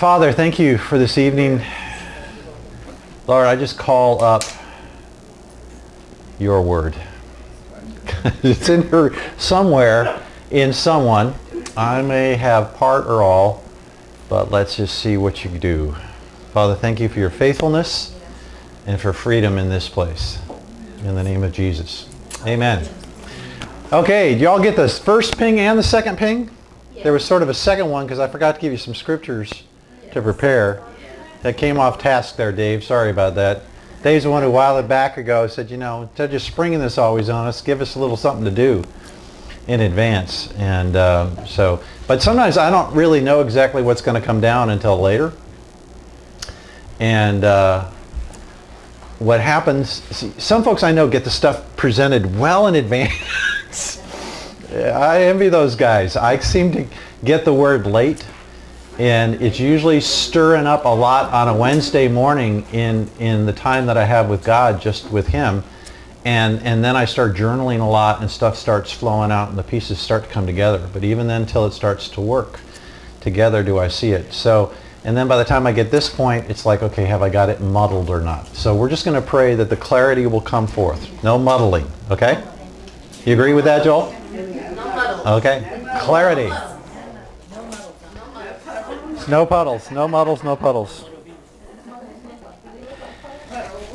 Father, thank you for this evening. Lord, I just call up your word. It's in here somewhere in someone. I may have part or all, but let's just see what you do. Father, thank you for your faithfulness and for freedom in this place. In the name of Jesus. Amen. Okay, do y'all get the first ping and the second ping? Yes. There was sort of a second one because I forgot to give you some scriptures to prepare. That came off task there, Dave. Sorry about that. Dave's the one who a while back ago said, instead of just springing this always on us, give us a little something to do in advance. And but sometimes I don't really know exactly what's going to come down until later. And what happens, see, some folks I know get the stuff presented well in advance. I envy those guys. I seem to get the word late, and it's usually stirring up a lot on a Wednesday morning in the time that I have with God, just with Him. And then I start journaling a lot and stuff starts flowing out and the pieces start to come together. But even then, till it starts to work together, do I see it. So, and then by the time I get this point, it's like, okay, have I got it muddled or not? So we're just going to pray that the clarity will come forth. No muddling, okay? You agree with that, Joel? Okay. Clarity. No puddles, no muddles, no puddles.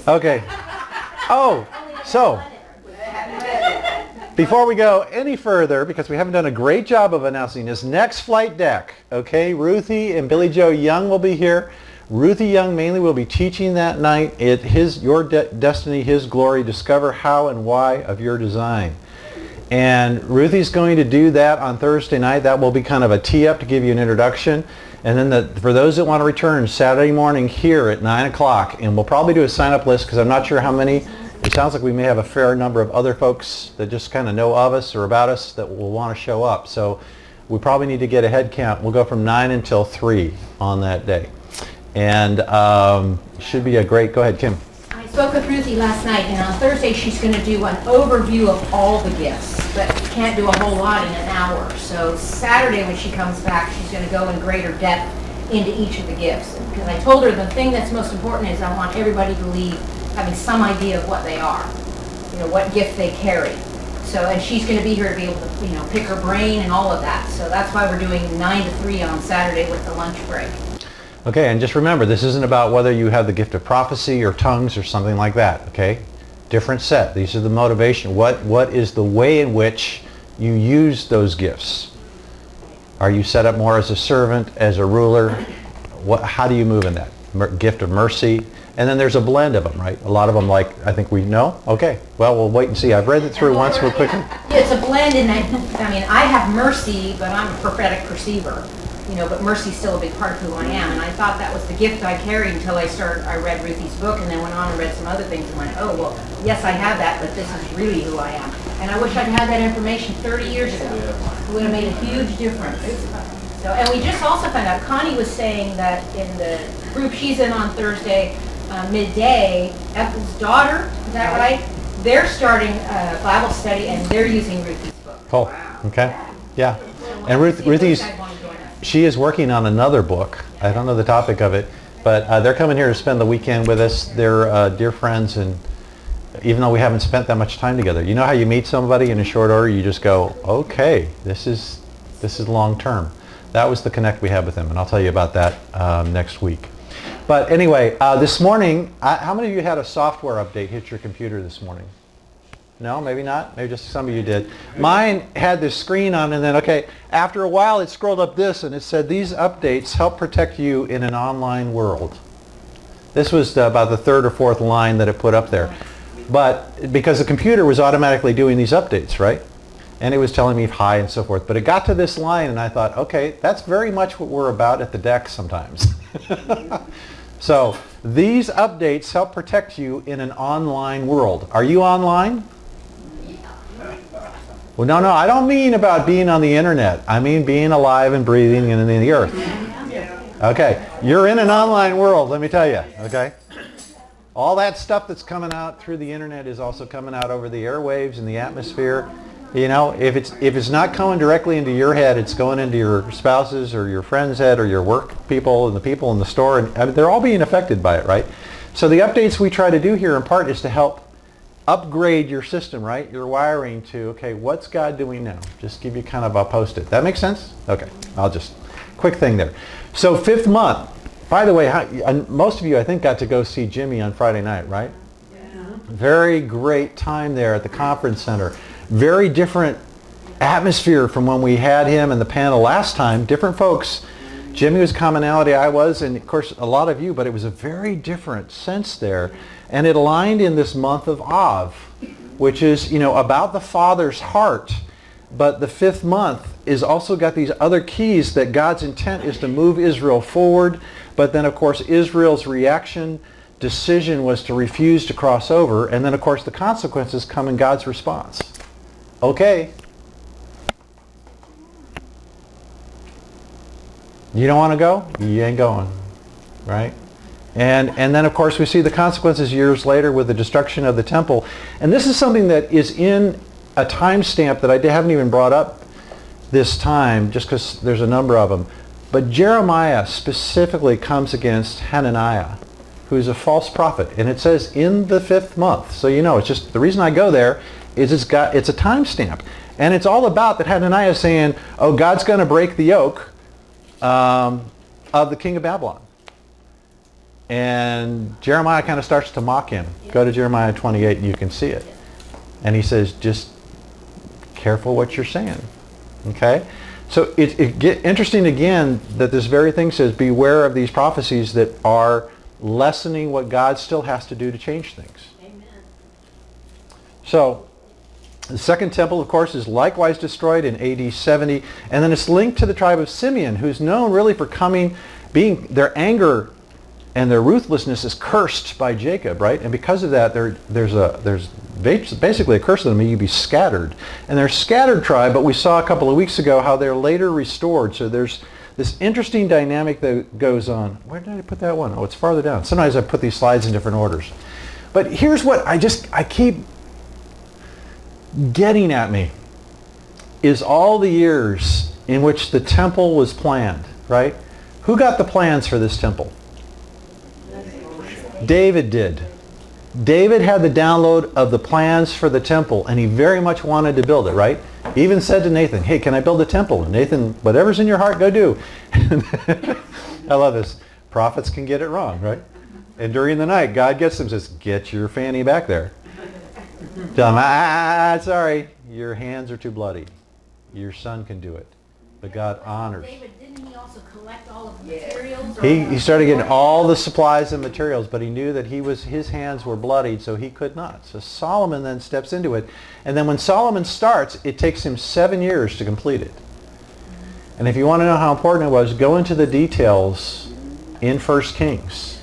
Okay. Oh, so before we go any further, because we haven't done a great job of announcing this, next flight deck, okay, Ruthie and Billy Joe Young will be here. Ruthie Young mainly will be teaching that night. Your destiny, His glory, discover how and why of your design. And Ruthie's going to do that on Thursday night. That will be kind of a tee-up to give you an introduction. And then for those that want to return, Saturday morning here at 9 o'clock, and we'll probably do a sign-up list because I'm not sure how many. It sounds like we may have a fair number of other folks that just kind of know of us or about us that will want to show up. So we probably need to get a head count. We'll go from 9 until 3 on that day. And should be a great, go ahead, Kim. I spoke with Ruthie last night, and on Thursday she's going to do an overview of all the gifts, but can't do a whole lot in an hour. So Saturday when she comes back, she's going to go in greater depth into each of the gifts. Because I told her the thing that's most important is I want everybody to leave having some idea of what they are, what gift they carry. So, and she's going to be here to be able to, pick her brain and all of that. So that's why we're doing 9 to 3 on Saturday with the lunch break. Okay, and just remember, this isn't about whether you have the gift of prophecy or tongues or something like that, okay? Different set. These are the motivation. What is the way in which you use those gifts? Are you set up more as a servant, as a ruler? How do you move in that? Gift of mercy. And then there's a blend of them, right? A lot of them, like, I think we know. Okay, well, we'll wait and see. I've read it through once real quickly. Yeah, it's a blend in that, I have mercy, but I'm a prophetic perceiver. But mercy's still a big part of who I am. And I thought that was the gift I carried until I read Ruthie's book and then went on and read some other things and went, oh, well, yes, I have that, but this is really who I am. And I wish I'd had that information 30 years ago. It would have made a huge difference. So, and we just also found out, Connie was saying that in the group she's in on Thursday, midday, Ethel's daughter, is that right? They're starting a Bible study and they're using Ruthie's book. Oh, okay. Yeah. And Ruthie's, she is working on another book. I don't know the topic of it, but they're coming here to spend the weekend with us. They're dear friends, and even though we haven't spent that much time together, you know how you meet somebody in a short order, you just go, okay, this is long term. That was the connect we had with them, and I'll tell you about that next week. But anyway, this morning, how many of you had a software update hit your computer this morning? No, maybe not. Maybe just some of you did. Mine had this screen on, and then, okay, after a while it scrolled up this, and it said, these updates help protect you in an online world. This was about the third or fourth line that it put up there. But because the computer was automatically doing these updates, right? And it was telling me hi and so forth. But it got to this line, and I thought, okay, that's very much what we're about at the deck sometimes. So these updates help protect you in an online world. Are you online? Well, no, I don't mean about being on the internet. I mean being alive and breathing and in the earth. Okay, you're in an online world, let me tell you, okay? All that stuff that's coming out through the internet is also coming out over the airwaves and the atmosphere. You know, if it's not coming directly into your head, it's going into your spouse's or your friend's head or your work people and the people in the store, and I mean, they're all being affected by it, right? So the updates we try to do here in part is to help upgrade your system, right? Your wiring to, okay, what's God doing now? Just give you kind of a post-it. That makes sense? Okay, quick thing there. So 5th month. By the way, most of you, I think, got to go see Jimmy on Friday night, right? Yeah. Very great time there at the conference center. Very different atmosphere from when we had him in the panel last time. Different folks. Jimmy was commonality, I was, and of course a lot of you, but it was a very different sense there. And it aligned in this month of Av, which is, you know, about the Father's heart. But the 5th month is also got these other keys that God's intent is to move Israel forward. But then, of course, Israel's decision was to refuse to cross over. And then, of course, the consequences come in God's response. Okay. You don't want to go? You ain't going. Right? And then, of course, we see the consequences years later with the destruction of the temple. And this is something that is in a timestamp that I haven't even brought up this time, just because there's a number of them. But Jeremiah specifically comes against Hananiah, who's a false prophet. And it says in the 5th month. So you know, it's just the reason I go there is it's a timestamp. And it's all about that Hananiah is saying, oh, God's going to break the yoke of the king of Babylon. And Jeremiah kind of starts to mock him. Go to Jeremiah 28 and you can see it. And he says, just careful what you're saying. Okay? So it get interesting again that this very thing says, beware of these prophecies that are lessening what God still has to do to change things. Amen. So the second temple, of course, is likewise destroyed in AD 70. And then it's linked to the tribe of Simeon, who's known really for being their anger and their ruthlessness is cursed by Jacob, right? And because of that, there's basically a curse on them. You'd be scattered. And they're a scattered tribe, but we saw a couple of weeks ago how they're later restored. So there's this interesting dynamic that goes on. Where did I put that one? Oh, it's farther down. Sometimes I put these slides in different orders. But here's what I keep getting at me, is all the years in which the temple was planned, right? Who got the plans for this temple? David did. David had the download of the plans for the temple, and he very much wanted to build it, right? He even said to Nathan, hey, can I build a temple? And Nathan, whatever's in your heart, go do. I love this. Prophets can get it wrong, right? And during the night, God gets them and says, get your fanny back there. Tell them, sorry, your hands are too bloody. Your son can do it. But God honors. David, didn't he also collect all of the materials? He started getting all the supplies and materials, but he knew that his hands were bloodied, so he could not. So Solomon then steps into it. And then when Solomon starts, it takes him 7 years to complete it. And if you want to know how important it was, go into the details in 1 Kings.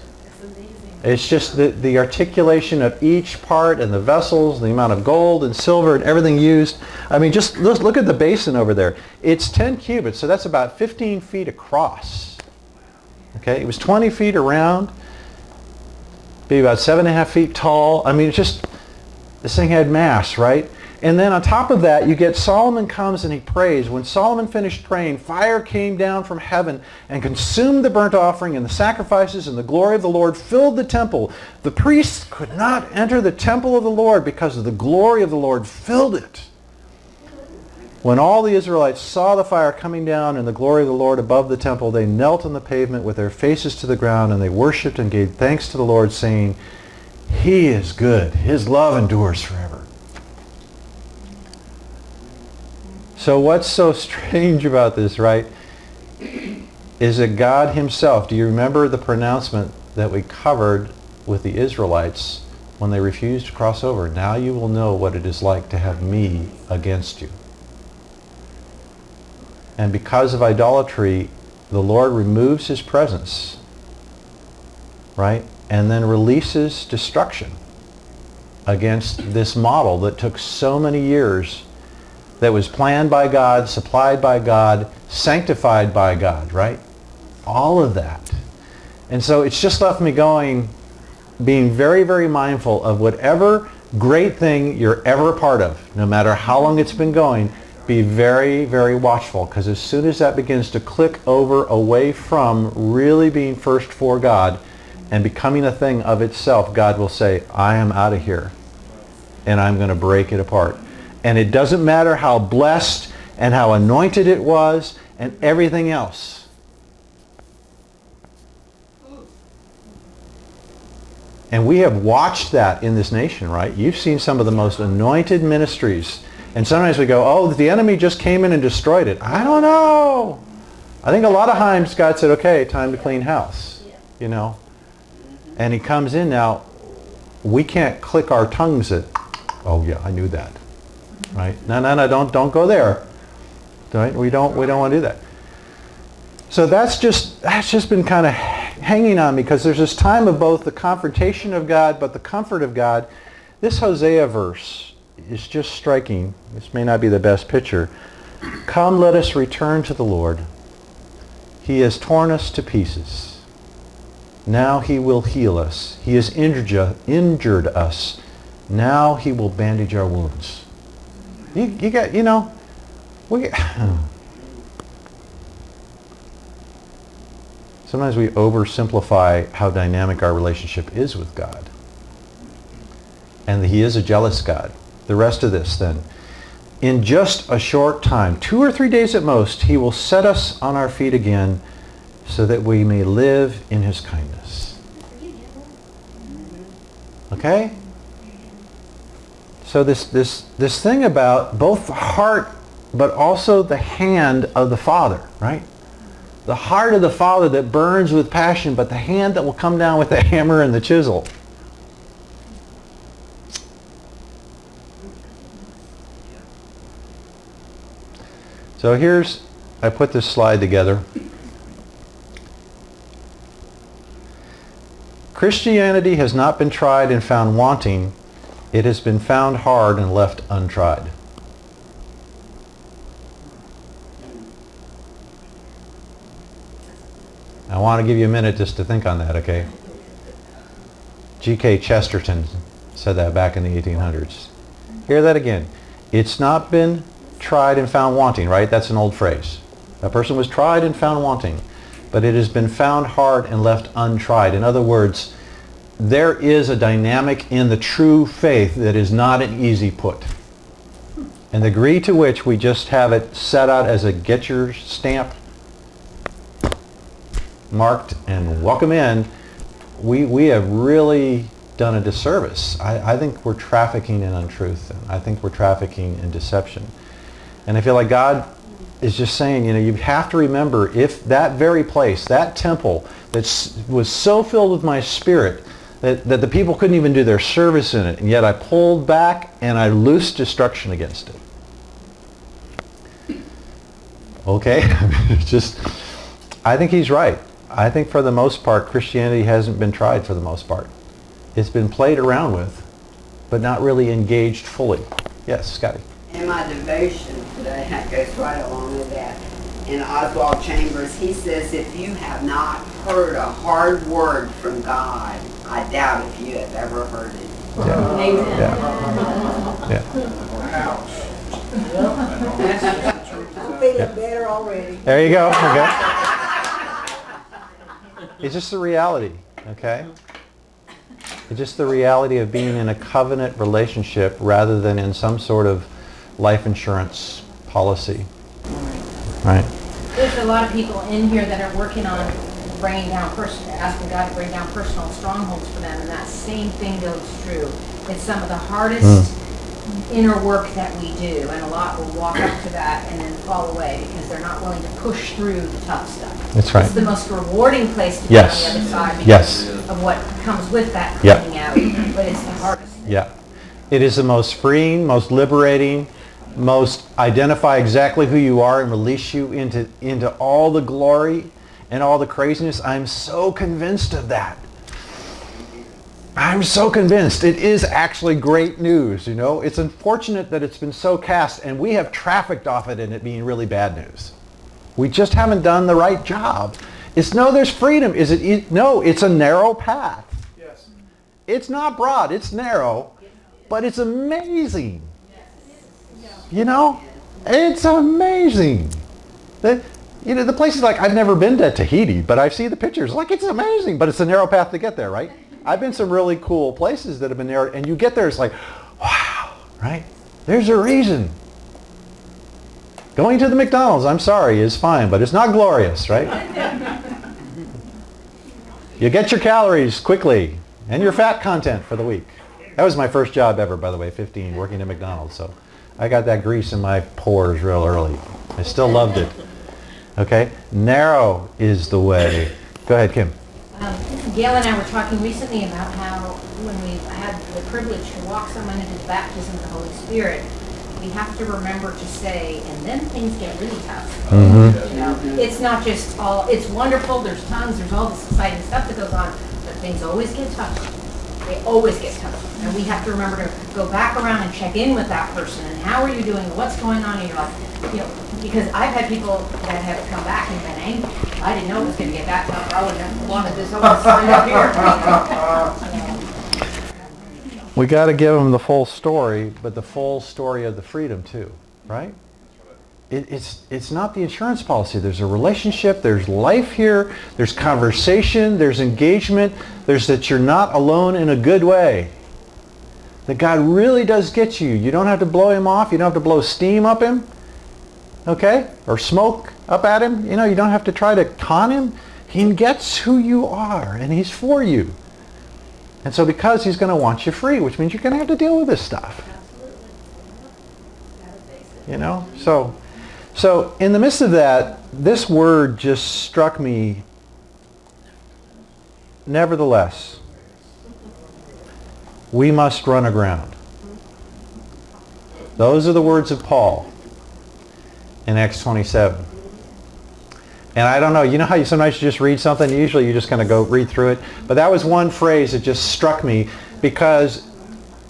It's just the articulation of each part and the vessels, the amount of gold and silver and everything used. I mean, just look at the basin over there. It's 10 cubits, so that's about 15 feet across. Okay, it was 20 feet around, be about 7.5 feet tall. I mean, it's just, this thing had mass, right? And then on top of that, you get Solomon comes and he prays. When Solomon finished praying, fire came down from heaven and consumed the burnt offering and the sacrifices, and the glory of the Lord filled the temple. The priests could not enter the temple of the Lord because of the glory of the Lord filled it. When all the Israelites saw the fire coming down and the glory of the Lord above the temple, they knelt on the pavement with their faces to the ground, and they worshipped and gave thanks to the Lord, saying, He is good. His love endures forever. So what's so strange about this, right, is that God himself, do you remember the pronouncement that we covered with the Israelites when they refused to cross over? Now you will know what it is like to have me against you. And because of idolatry, the Lord removes his presence, right, and then releases destruction against this model that took so many years, that was planned by God, supplied by God, sanctified by God, right? All of that. And so it's just left me being very, very mindful of whatever great thing you're ever a part of, no matter how long it's been going, be very, very watchful, because as soon as that begins to click over away from really being first for God and becoming a thing of itself, God will say, I am out of here, and I'm going to break it apart. And it doesn't matter how blessed and how anointed it was and everything else. And we have watched that in this nation, right? You've seen some of the most anointed ministries. And sometimes we go, oh, the enemy just came in and destroyed it. I don't know. I think a lot of times God said, okay, time to clean house, you know. And he comes in now. We can't click our tongues at, oh yeah, I knew that. Right? No, don't go there. Right? We don't want to do that. So that's just been kind of hanging on me, because there's this time of both the confrontation of God but the comfort of God. This Hosea verse is just striking. This may not be the best picture. Come, let us return to the Lord. He has torn us to pieces. Now he will heal us. He has injured us. Now he will bandage our wounds. You got, you know, sometimes we oversimplify how dynamic our relationship is with God. And he is a jealous God. The rest of this then. In just a short time, 2 or 3 days at most, he will set us on our feet again so that we may live in his kindness. Okay? So this thing about both the heart but also the hand of the Father, right? The heart of the Father that burns with passion, but the hand that will come down with the hammer and the chisel. So I put this slide together. Christianity has not been tried and found wanting. It has been found hard and left untried. I want to give you a minute just to think on that, okay? G.K. Chesterton said that back in the 1800s. Hear that again. It's not been tried and found wanting, right? That's an old phrase. A person was tried and found wanting, but it has been found hard and left untried. In other words, there is a dynamic in the true faith that is not an easy put. And the degree to which we just have it set out as a get your stamp marked and welcome in, we have really done a disservice. I think we're trafficking in untruth. And I think we're trafficking in deception. And I feel like God is just saying, you know, you have to remember, if that very place, that temple that was so filled with my spirit that the people couldn't even do their service in it, and yet I pulled back and I loosed destruction against it. Okay? I think he's right. I think for the most part, Christianity hasn't been tried for the most part. It's been played around with, but not really engaged fully. Yes, Scotty. In my devotion today, that goes right along with that. In Oswald Chambers, he says, if you have not heard a hard word from God, I doubt if you have ever heard it. Yeah. Amen. Yeah. I'm feeling better already. There you go. Okay. It's just the reality, okay? It's just the reality of being in a covenant relationship rather than in some sort of life insurance policy. Right? There's a lot of people in here that are working on bringing down asking God to bring down personal strongholds for them, and that same thing goes true. It's some of the hardest inner work that we do, and a lot will walk up to that and then fall away because they're not willing to push through the tough stuff. That's right. It's the most rewarding place to be on the other side because of what comes with that cleaning out, but it's the hardest. Yeah. It is the most freeing, most liberating, most identify exactly who you are and release you into all the glory and all the craziness. I'm so convinced of that. I'm so convinced. It is actually great news, you know. It's unfortunate that it's been so cast and we have trafficked off it and it being really bad news. We just haven't done the right job. It's no, there's freedom. Is it? No, it's a narrow path. Yes. It's not broad, it's narrow, but it's amazing. You know, it's amazing. The place is like, I've never been to Tahiti, but I see the pictures. Like, it's amazing, but it's a narrow path to get there, right? I've been some really cool places that have been narrow, and you get there, it's like, wow, right? There's a reason. Going to the McDonald's, I'm sorry, is fine, but it's not glorious, right? You get your calories quickly and your fat content for the week. That was my first job ever, by the way, 15, working at McDonald's. So I got that grease in my pores real early. I still loved it. Okay? Narrow is the way. Go ahead, Kim. Gail and I were talking recently about how when we had the privilege to walk someone into the baptism of the Holy Spirit, we have to remember to say, and then things get really tough. Mm-hmm. You know, it's not just all, it's wonderful, there's tongues, there's all this exciting stuff that goes on, but things always get tough. They always get tough. And we have to remember to go back around and check in with that person, and how are you doing, what's going on in your life? You know, because I've had people that have come back and been angry. I didn't know it was going to get that tough. I wouldn't have wanted this whole sign up here. We got to give them the full story, but the full story of the freedom too, right? It's not the insurance policy. There's a relationship, there's life here, there's conversation, there's engagement, there's that you're not alone in a good way. That God really does get you. You don't have to blow him off. You don't have to blow steam up him, okay? Or smoke up at him. You know, you don't have to try to con him. He gets who you are, and he's for you. And so because he's going to want you free, which means you're going to have to deal with this stuff. You know? So in the midst of that, this word just struck me. Nevertheless, we must run aground. Those are the words of Paul in Acts 27. And I don't know, you know how sometimes you just read something, usually you just kind of go read through it. But that was one phrase that just struck me because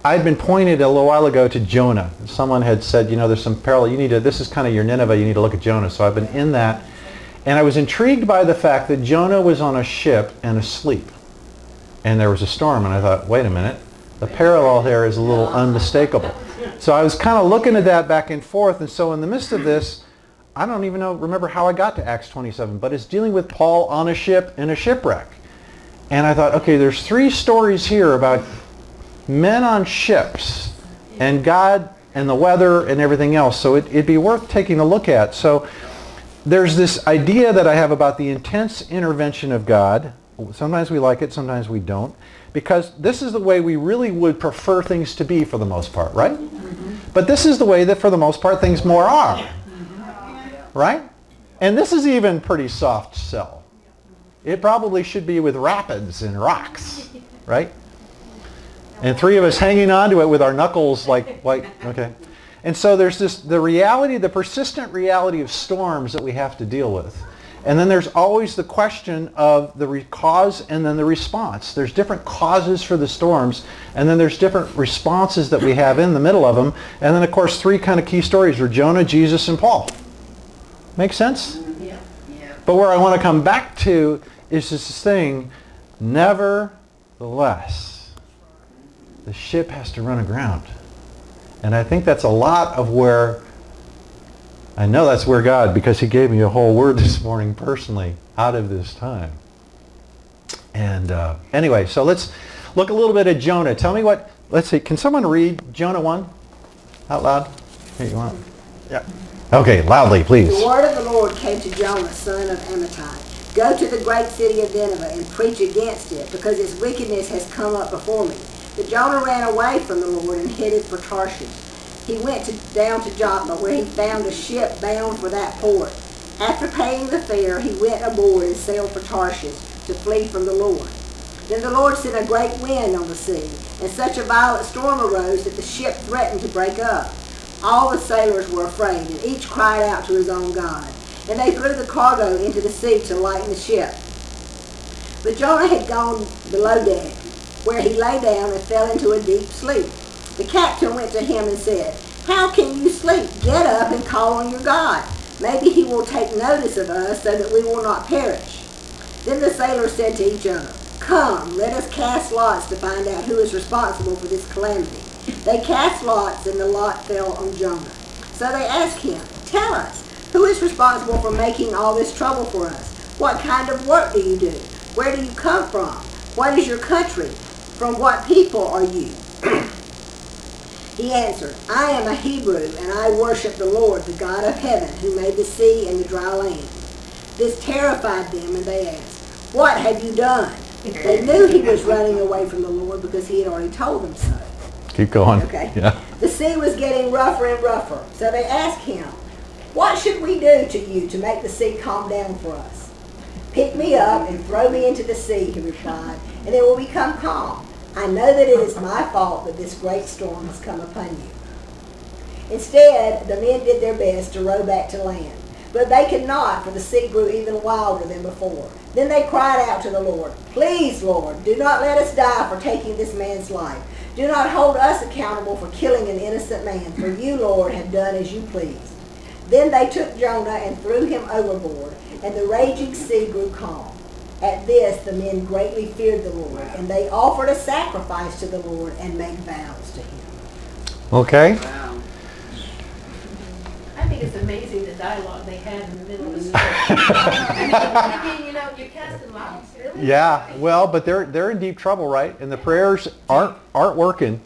I'd been pointed a little while ago to Jonah. Someone had said, you know, there's some parallel, this is kind of your Nineveh, you need to look at Jonah. So I've been in that. And I was intrigued by the fact that Jonah was on a ship and asleep. And there was a storm, and I thought, wait a minute, the parallel there is a little unmistakable. So I was kind of looking at that back and forth, and so in the midst of this, I don't even remember how I got to Acts 27, but it's dealing with Paul on a ship in a shipwreck. And I thought, okay, there's 3 stories here about men on ships and God and the weather and everything else. So it'd be worth taking a look at. So there's this idea that I have about the intense intervention of God. Sometimes we like it, sometimes we don't. Because this is the way we really would prefer things to be for the most part, right? Mm-hmm. But this is the way that for the most part things more are. Right? And this is even pretty soft sell. It probably should be with rapids and rocks, right? And 3 of us hanging on to it with our knuckles like okay. And so there's the reality, the persistent reality of storms that we have to deal with. And then there's always the question of the cause and then the response. There's different causes for the storms, and then there's different responses that we have in the middle of them. And then, of course, 3 kind of key stories are Jonah, Jesus, and Paul. Make sense? Yeah. But where I want to come back to is this thing, nevertheless, the ship has to run aground. And I think that's a lot of where, I know that's where God, because he gave me a whole word this morning personally, out of this time. And anyway, so let's look a little bit at Jonah. Tell me what, let's see, can someone read Jonah 1 out loud? Here, you want? Yeah. Okay, loudly, please. The word of the Lord came to Jonah, son of Amittai. Go to the great city of Nineveh and preach against it, because its wickedness has come up before me. But Jonah ran away from the Lord and headed for Tarshish. He went down to Joppa, where he found a ship bound for that port. After paying the fare, he went aboard and sailed for Tarshish to flee from the Lord. Then the Lord sent a great wind on the sea, and such a violent storm arose that the ship threatened to break up. All the sailors were afraid, and each cried out to his own God. And they threw the cargo into the sea to lighten the ship. But Jonah had gone below deck, where he lay down and fell into a deep sleep. The captain went to him and said, "How can you sleep? Get up and call on your God. Maybe he will take notice of us so that we will not perish." Then the sailors said to each other, "Come, let us cast lots to find out who is responsible for this calamity." They cast lots, and the lot fell on Jonah. So they asked him, "Tell us, who is responsible for making all this trouble for us? What kind of work do you do? Where do you come from? What is your country? From what people are you?" He answered, "I am a Hebrew, and I worship the Lord, the God of heaven, who made the sea and the dry land." This terrified them, and they asked, "What have you done?" They knew he was running away from the Lord because he had already told them so. Keep going. Okay. Yeah. The sea was getting rougher and rougher, so they asked him, "What should we do to you to make the sea calm down for us?" "Pick me up and throw me into the sea," he replied, "and it will become calm. I know that it is my fault that this great storm has come upon you." Instead, the men did their best to row back to land, but they could not, for the sea grew even wilder than before. Then they cried out to the Lord, "Please, Lord, do not let us die for taking this man's life. Do not hold us accountable for killing an innocent man, for you, Lord, have done as you pleased." Then they took Jonah and threw him overboard, and the raging sea grew calm. At this, the men greatly feared the Lord, and they offered a sacrifice to the Lord and made vows to him. Okay. Wow. I think it's amazing the dialogue they had in the middle of the story. I mean, you're casting lots, really? Yeah. Well, but they're in deep trouble, right? And the prayers aren't working.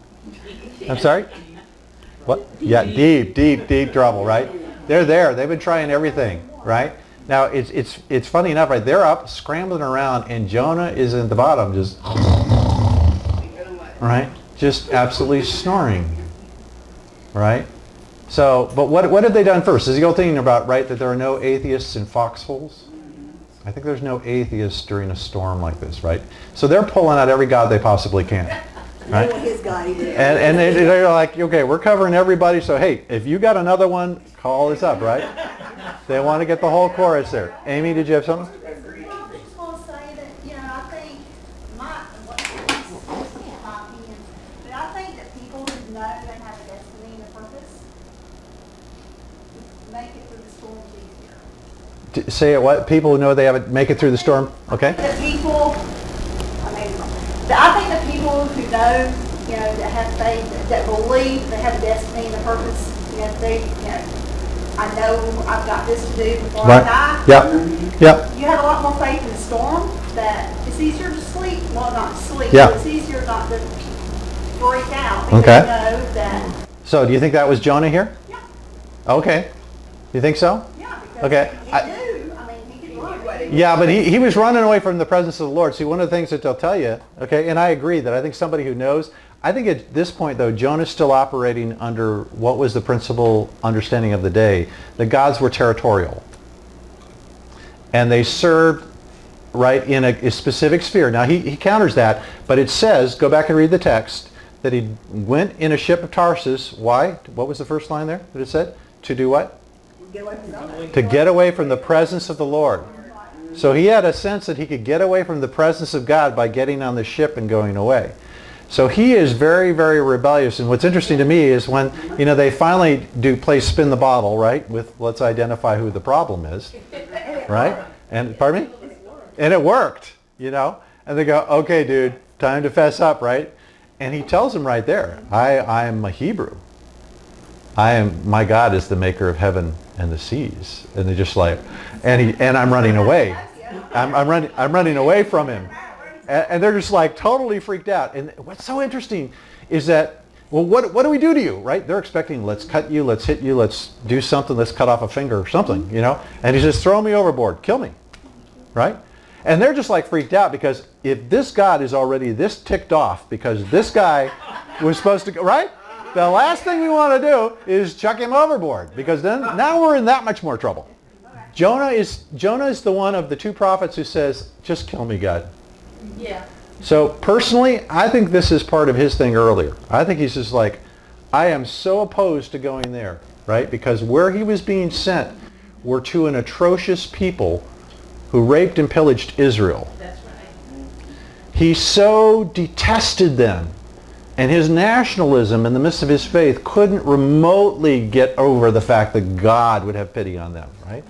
I'm sorry? What? Yeah, deep trouble, right? They're there. They've been trying everything, right? Now it's funny enough, right? They're up scrambling around, and Jonah is at the bottom, just right, just absolutely snoring, right? So, but what have they done first? Is he all thinking about, right, that there are no atheists in foxholes? I think there's no atheists during a storm like this, right? So they're pulling out every god they possibly can, right? They want his God either. And they're like, okay, we're covering everybody, so hey, if you got another one, call us up, right? They want to get the whole chorus there. Amy, did you have something? I just want to say that, I think this is my opinion, but I think that people who know they have a destiny and a purpose make it through the storms easier. Say it what? People who know they have it, make it through the storm, okay? The people, I think the people who know, that have faith, that believe they have a destiny and a purpose, I know I've got this to do before I die. Yep. You have a lot more faith in the storm that it's easier to sleep. Well, not to sleep. Yeah. But it's easier not to freak out because Okay. you know that. So do you think that was Jonah here? Yeah. Okay. You think so? Yeah. Because Okay. he knew. He could run. Yeah, but he was running away from the presence of the Lord. See, one of the things that they'll tell you, okay, and I agree that I think somebody who knows, I think at this point, though, Jonah's still operating under what was the principal understanding of the day. The gods were territorial. And they served, right, in a specific sphere. Now, he counters that, but it says, go back and read the text, that he went in a ship of Tarsus. Why? What was the first line there that it said? To do what? Get away from God. To get away from the presence of the Lord. So he had a sense that he could get away from the presence of God by getting on the ship and going away. So he is very, very rebellious. And what's interesting to me is when, they finally play spin the bottle, right? With let's identify who the problem is, right? And pardon me? And it worked, And they go, okay, dude, time to fess up, right? And he tells them right there, I am a Hebrew. My God is the maker of heaven and the seas. And they're just like, and I'm running away. I'm running away from him. And they're just like totally freaked out. And what's so interesting is that, well, what do we do to you, right? They're expecting, let's cut you, let's hit you, let's do something, let's cut off a finger or something, And he says, throw me overboard, kill me, right? And they're just like freaked out because if this God is already this ticked off because this guy was supposed to go, right? The last thing we want to do is chuck him overboard because then now we're in that much more trouble. Jonah is the one of the two prophets who says, just kill me, God. Yeah. So personally, I think this is part of his thing earlier. I think he's just like, I am so opposed to going there, right? Because where he was being sent were to an atrocious people who raped and pillaged Israel. That's right. He so detested them. And his nationalism in the midst of his faith couldn't remotely get over the fact that God would have pity on them, right?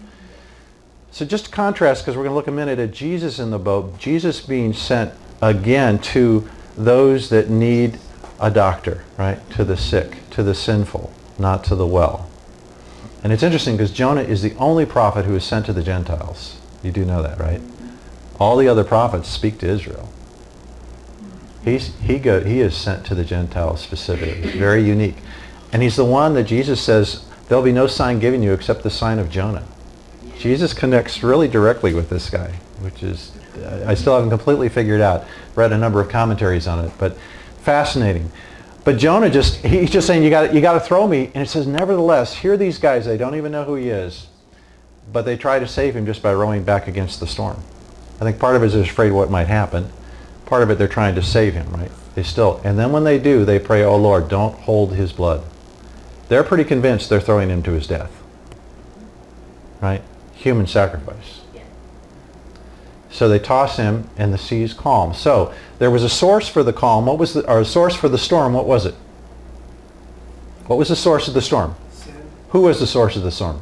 So just to contrast, because we're going to look a minute at Jesus in the boat, Jesus being sent again to those that need a doctor, right? To the sick, to the sinful, not to the well. And it's interesting because Jonah is the only prophet who is sent to the Gentiles. You do know that, right? All the other prophets speak to Israel. He is sent to the Gentiles specifically. Very unique. And he's the one that Jesus says, there'll be no sign given you except the sign of Jonah. Jesus connects really directly with this guy, which is, I still haven't completely figured out. Read a number of commentaries on it, but fascinating. But Jonah he's just saying, you got to throw me. And it says, nevertheless, here are these guys, they don't even know who he is, but they try to save him just by rowing back against the storm. I think part of it is they're afraid what might happen. Part of it, they're trying to save him, right? And then when they do, they pray, oh Lord, don't hold his blood. They're pretty convinced they're throwing him to his death. Right? Human sacrifice. So they toss him and the sea's calm. So there was a source for the calm. Or a source for the storm? What was it? What was the source of the storm? Sin. Who was the source of the storm?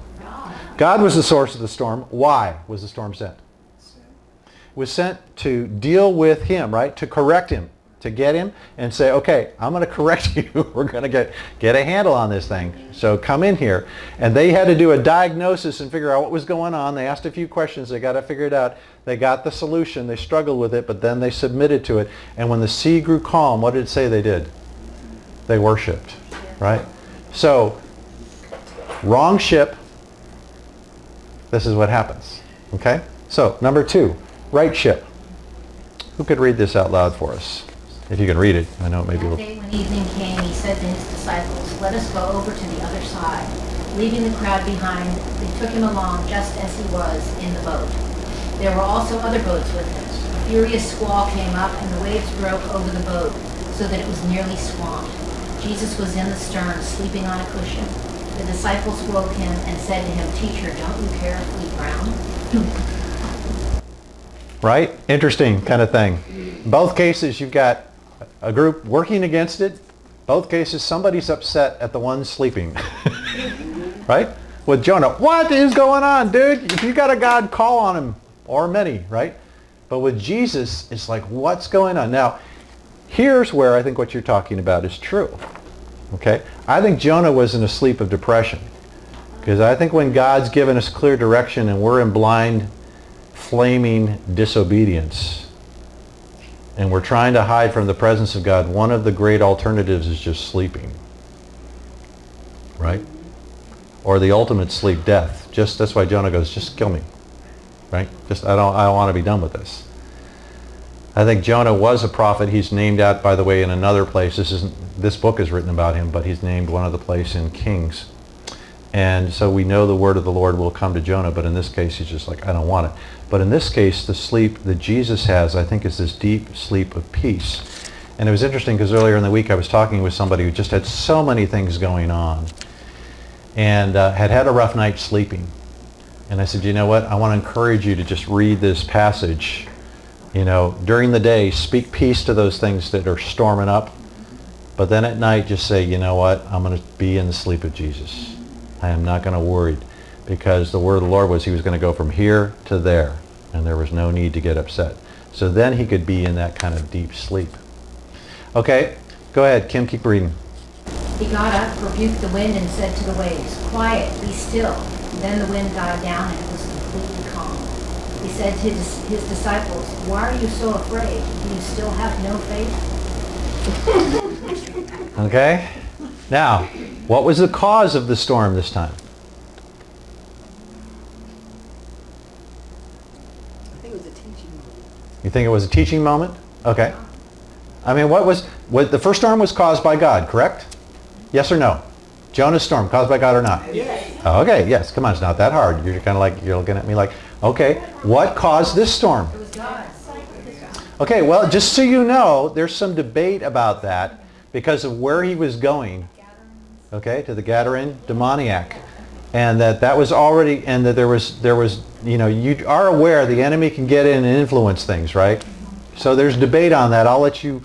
God was the source of the storm. Why was the storm sent? Sin. It was sent to deal with him, right? To correct him. To get him and say, okay, I'm going to correct you. We're going to get a handle on this thing. So come in here. And they had to do a diagnosis and figure out what was going on. They asked a few questions. They got to figure it out. They got the solution. They struggled with it, but then they submitted to it. And when the sea grew calm, what did it say they did? They worshiped, right? So, wrong ship. This is what happens. Okay? So, number 2, right ship. Who could read this out loud for us? If you can read it. I know it may be a That little... day when evening came, he said to his disciples, let us go over to the other side. Leaving the crowd behind, they took him along just as he was in the boat. There were also other boats with him. A furious squall came up, and the waves broke over the boat, so that it was nearly swamped. Jesus was in the stern, sleeping on a cushion. The disciples woke him and said to him, Teacher, don't you care if we drown? Right? Interesting kind of thing. In both cases, you've got a group working against it. Both cases, somebody's upset at the one sleeping. Right? With Jonah, what is going on, dude? If you got a God, call on him. Or many, right? But with Jesus, it's like, what's going on? Now, here's where I think what you're talking about is true. Okay? I think Jonah was in a sleep of depression. Because I think when God's given us clear direction and we're in blind, flaming disobedience, and we're trying to hide from the presence of God, one of the great alternatives is just sleeping. Right? Or the ultimate sleep, death. That's why Jonah goes, just kill me. Right? I don't want to be done with this. I think Jonah was a prophet. He's named out, by the way, in another place. This book is written about him, but he's named one other place in Kings. And so we know the word of the Lord will come to Jonah, but in this case, he's just like, I don't want it. But in this case, the sleep that Jesus has, I think, is this deep sleep of peace. And it was interesting because earlier in the week I was talking with somebody who just had so many things going on and had a rough night sleeping. And I said, you know what? I want to encourage you to just read this passage. During the day, speak peace to those things that are storming up. But then at night, just say, you know what? I'm going to be in the sleep of Jesus. I am not going to worry, because the word of the Lord was he was going to go from here to there, and there was no need to get upset. So then he could be in that kind of deep sleep. Okay, go ahead, Kim, keep reading. He got up, rebuked the wind, and said to the waves, Quiet, be still. Then the wind died down, and it was completely calm. He said to his disciples, Why are you so afraid? Do you still have no faith? Okay, now, what was the cause of the storm this time? I think it was a teaching moment. You think it was a teaching moment? Okay. I mean, what the first storm was caused by God, correct? Yes or no? Jonah's storm, caused by God or not? Yes. Oh, okay, yes. Come on, it's not that hard. You're kind of like, you're looking at me like, okay, what caused this storm? It was God. Okay, well, just so you know, there's some debate about that because of where he was going, okay, to the Gadarene demoniac. And that was already, and that there was, you are aware the enemy can get in and influence things, right? So there's debate on that. I'll let you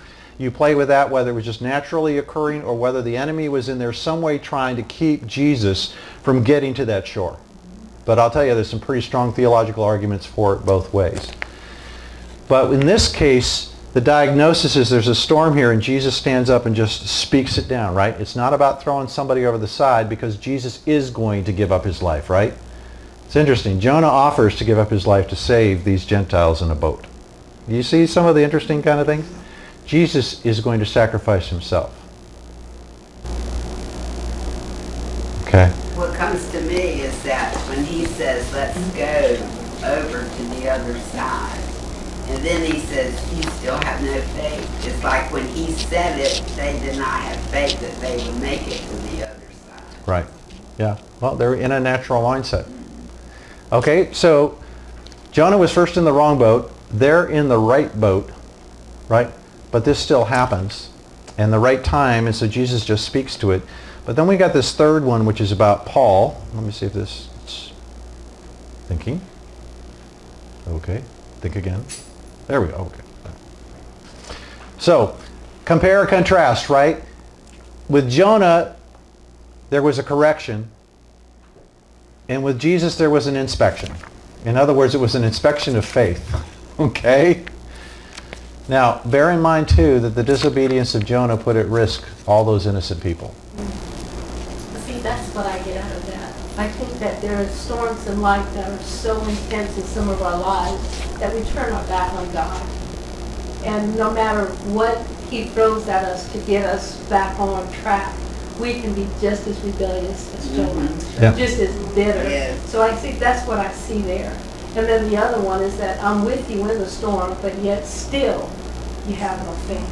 play with that, whether it was just naturally occurring or whether the enemy was in there some way trying to keep Jesus from getting to that shore. But I'll tell you, there's some pretty strong theological arguments for it both ways. But in this case, the diagnosis is there's a storm here and Jesus stands up and just speaks it down, right? It's not about throwing somebody over the side because Jesus is going to give up his life, right? It's interesting. Jonah offers to give up his life to save these Gentiles in a boat. Do you see some of the interesting kind of things? Jesus is going to sacrifice himself. Okay. What comes to me is that when he says, let's go over to the other side, and then he says, you still have no faith. It's like when he said it, they did not have faith that they would make it to the other side. Right. Yeah. Well, they're in a natural mindset. Okay, so Jonah was first in the wrong boat. They're in the right boat, right? But this still happens. And the right time, and so Jesus just speaks to it. But then we got this third one, which is about Paul. Let me see if this is thinking. Okay, think again. There we go. Okay. So, compare, contrast, right? With Jonah, there was a correction. And with Jesus, there was an inspection. In other words, it was an inspection of faith. Okay? Now, bear in mind, too, that the disobedience of Jonah put at risk all those innocent people. See, that's what I get out of that. I think that there are storms in life that are so intense in some of our lives that we turn our back on God. And no matter what he throws at us to get us back on track, we can be just as rebellious as Jonah, Yeah. just as bitter. Yes. So I think that's what I see there. And then the other one is that I'm with you in the storm, but yet still you have no faith.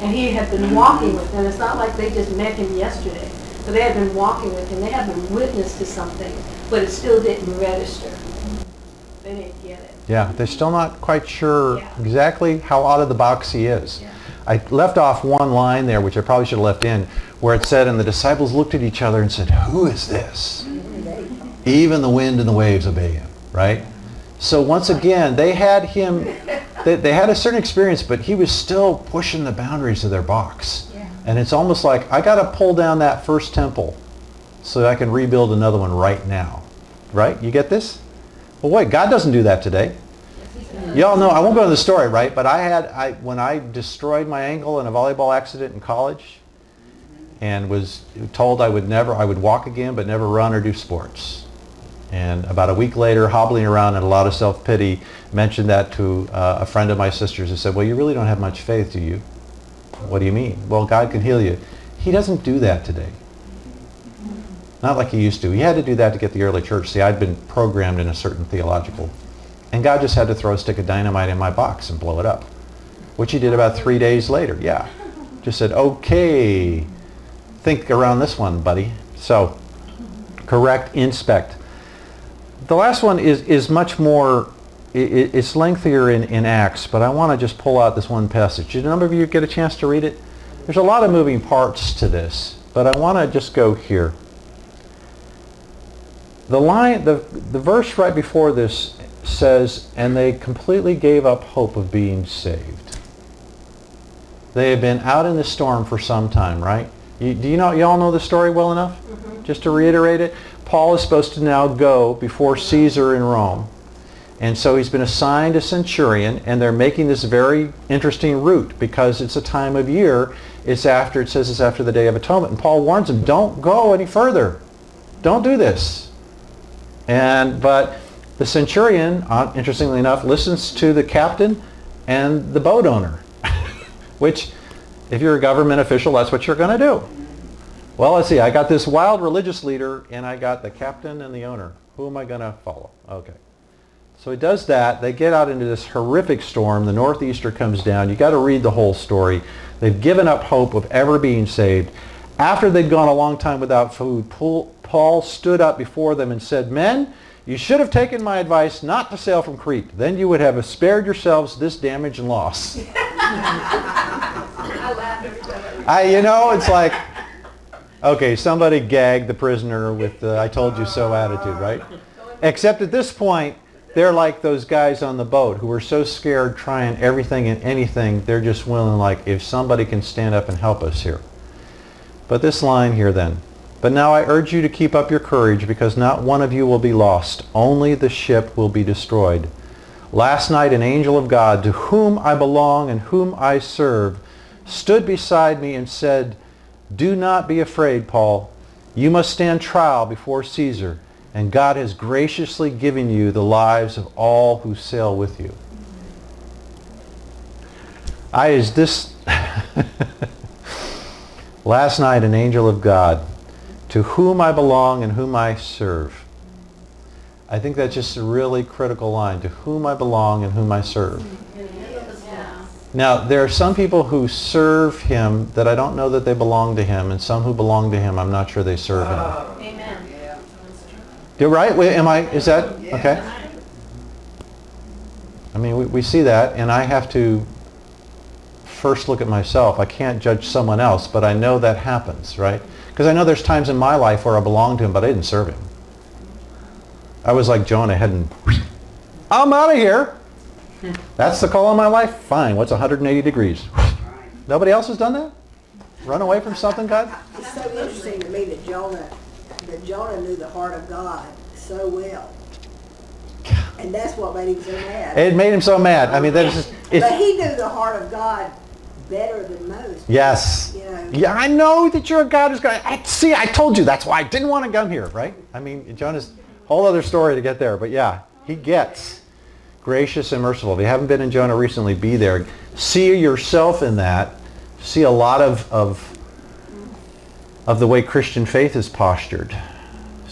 And he had been walking with them. It's not like they just met him yesterday, but they had been walking with him. They had been witness to something, but it still didn't register. They didn't get it. Yeah, they're still not quite sure Yeah. exactly how out of the box he is. Yeah. I left off one line there, which I probably should have left in, where it said, and the disciples looked at each other and said, who is this? Even the wind and the waves obey him, right? So once again, they had him, they had a certain experience, but he was still pushing the boundaries of their box. Yeah. And it's almost like, I got to pull down that first temple so that I can rebuild another one right now. Right? You get this? Well, wait, God doesn't do that today. Y'all know, I won't go into the story, right? But when I destroyed my ankle in a volleyball accident in college and was told I would walk again but never run or do sports. And about a week later, hobbling around in a lot of self-pity, mentioned that to a friend of my sister's who said, well, you really don't have much faith, do you? What do you mean? Well, God can heal you. He doesn't do that today. Not like he used to. He had to do that to get the early church. See, I'd been programmed in a certain theological. And God just had to throw a stick of dynamite in my box and blow it up. Which he did about 3 days later. Yeah. Just said, okay, think around this one, buddy. So, correct, inspect. The last one is much more, it's lengthier in Acts, but I want to just pull out this one passage. Did a number of you get a chance to read it? There's a lot of moving parts to this, but I want to just go here. The verse right before this says, and they completely gave up hope of being saved. They had been out in the storm for some time, right? You all know the story well enough? Mm-hmm. Just to reiterate it, Paul is supposed to now go before Caesar in Rome. And so he's been assigned a centurion, and they're making this very interesting route because it's a time of year. It says it's after the Day of Atonement. And Paul warns them, don't go any further. Don't do this. But the centurion, interestingly enough, listens to the captain and the boat owner, which, if you're a government official, that's what you're going to do. Well, let's see. I got this wild religious leader, and I got the captain and the owner. Who am I going to follow? Okay. So he does that. They get out into this horrific storm. The northeaster comes down. You got to read the whole story. They've given up hope of ever being saved. After they'd gone a long time without food, Paul stood up before them and said, men, you should have taken my advice not to sail from Crete. Then you would have spared yourselves this damage and loss. I laugh every time. It's like, okay, somebody gagged the prisoner with the I told you so attitude, right? Except at this point, they're like those guys on the boat who were so scared trying everything and anything, they're just willing, like, if somebody can stand up and help us here. But this line here then, but now I urge you to keep up your courage because not one of you will be lost. Only the ship will be destroyed. Last night an angel of God, to whom I belong and whom I serve, stood beside me and said, do not be afraid, Paul. You must stand trial before Caesar, and God has graciously given you the lives of all who sail with you. Last night an angel of God, to whom I belong and whom I serve. I think that's just a really critical line, to whom I belong and whom I serve. Now, there are some people who serve him that I don't know that they belong to him, and some who belong to him, I'm not sure they serve him. Amen. You're right? Wait, is that, okay? I mean, we see that, and I have to first look at myself. I can't judge someone else, but I know that happens, right? Because I know there's times in my life where I belonged to him, but I didn't serve him. I was like Jonah, heading, I'm out of here. That's the call on my life? Fine. What's 180 degrees? Nobody else has done that? Run away from something, God? It's so interesting to me that Jonah knew the heart of God so well. And that's what made him so mad. It made him so mad. I mean, that is just... But he knew the heart of God better than most. Yes. You know. Yeah, I know that you're a God who's going to... See, I told you. That's why I didn't want to come here, right? I mean, Jonah's a whole other story to get there. But yeah, he gets gracious and merciful. If you haven't been in Jonah recently, be there. See yourself in that. See a lot of the way Christian faith is postured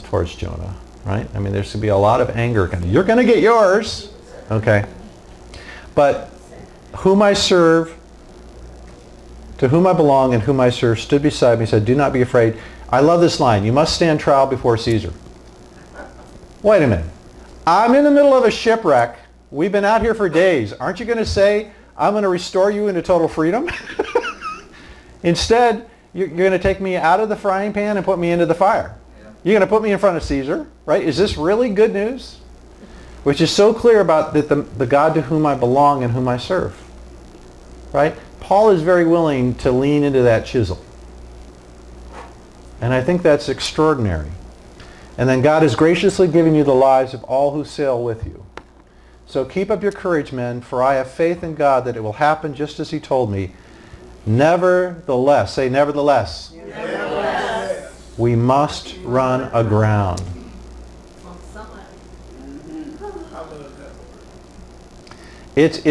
towards Jonah, right? I mean, there's going to be a lot of anger. You're going to get yours. Okay. But whom I serve, to whom I belong and whom I serve, stood beside me and said, do not be afraid. I love this line. You must stand trial before Caesar. Wait a minute. I'm in the middle of a shipwreck. We've been out here for days. Aren't you going to say, I'm going to restore you into total freedom? Instead, you're going to take me out of the frying pan and put me into the fire. You're going to put me in front of Caesar, right? Is this really good news? Which is so clear about the God to whom I belong and whom I serve, right? Paul is very willing to lean into that chisel. And I think that's extraordinary. And then God has graciously given you the lives of all who sail with you. So keep up your courage, men, for I have faith in God that it will happen just as he told me. Nevertheless, say nevertheless. Nevertheless. We must run aground. It's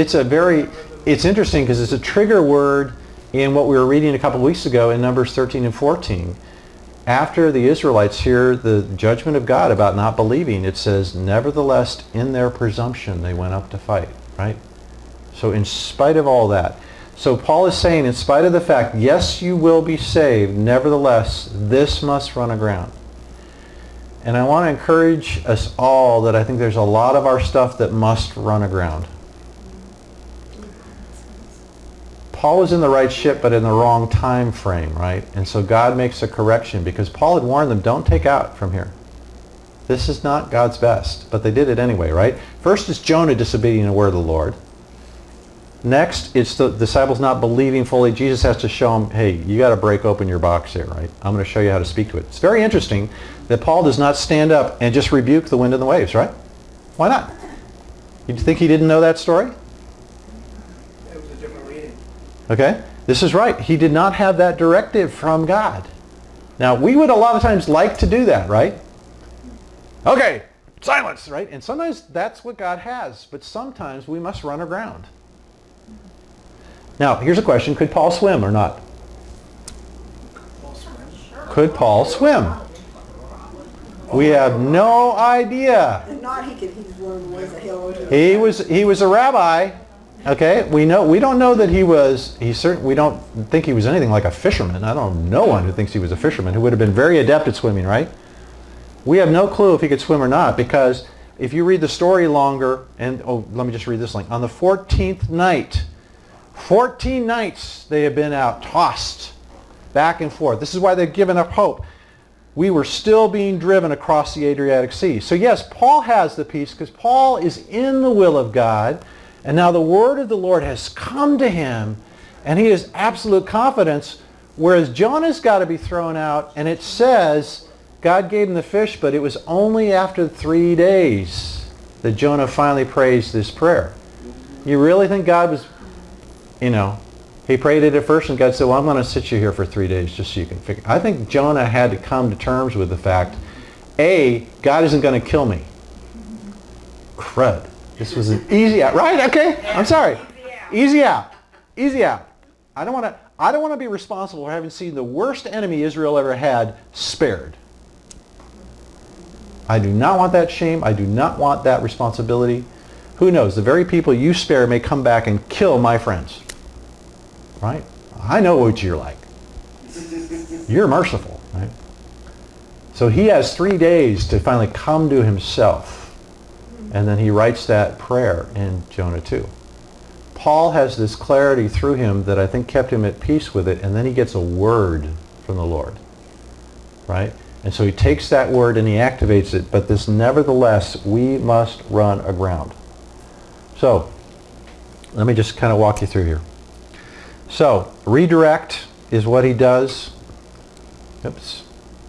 interesting because it's a trigger word in what we were reading a couple of weeks ago in Numbers 13 and 14. After the Israelites hear the judgment of God about not believing, it says, nevertheless, in their presumption, they went up to fight, right? So in spite of all that. So Paul is saying, in spite of the fact, yes, you will be saved, nevertheless, this must run aground. And I want to encourage us all that I think there's a lot of our stuff that must run aground. Paul was in the right ship, but in the wrong time frame, right? And so God makes a correction because Paul had warned them, don't take out from here. This is not God's best. But they did it anyway, right? First is Jonah disobeying the word of the Lord. Next, it's the disciples not believing fully. Jesus has to show them, hey, you got to break open your box here, right? I'm going to show you how to speak to it. It's very interesting that Paul does not stand up and just rebuke the wind and the waves, right? Why not? You think he didn't know that story? Okay? This is right. He did not have that directive from God. Now, we would a lot of times like to do that, right? Okay, silence, right? And sometimes that's what God has, but sometimes we must run aground. Now, here's a question. Could Paul swim or not? Could Paul swim? We have no idea. If not, he's one of the ones that held on to He was a rabbi. Okay, we don't know that we don't think he was anything like a fisherman. I don't know one who thinks he was a fisherman who would have been very adept at swimming, right? We have no clue if he could swim or not because if you read the story longer, let me just read this link. On the 14th night, 14 nights they have been out, tossed back and forth. This is why they've given up hope. We were still being driven across the Adriatic Sea. So yes, Paul has the peace because Paul is in the will of God. And now the word of the Lord has come to him, and he has absolute confidence, whereas Jonah's got to be thrown out, and it says God gave him the fish, but it was only after 3 days that Jonah finally prays this prayer. You really think God was, he prayed it at first and God said, well, I'm going to sit you here for 3 days just so you can figure. I think Jonah had to come to terms with the fact, A, God isn't going to kill me. Crud. This was an easy out, right? Okay, I'm sorry. Easy out. Easy out. I don't want to be responsible for having seen the worst enemy Israel ever had spared. I do not want that shame. I do not want that responsibility. Who knows? The very people you spare may come back and kill my friends. Right? I know what you're like. You're merciful. Right? So he has 3 days to finally come to himself. And then he writes that prayer in Jonah 2. Paul has this clarity through him that I think kept him at peace with it. And then he gets a word from the Lord. Right? And so he takes that word and he activates it. But this nevertheless, we must run aground. So let me just kind of walk you through here. So redirect is what he does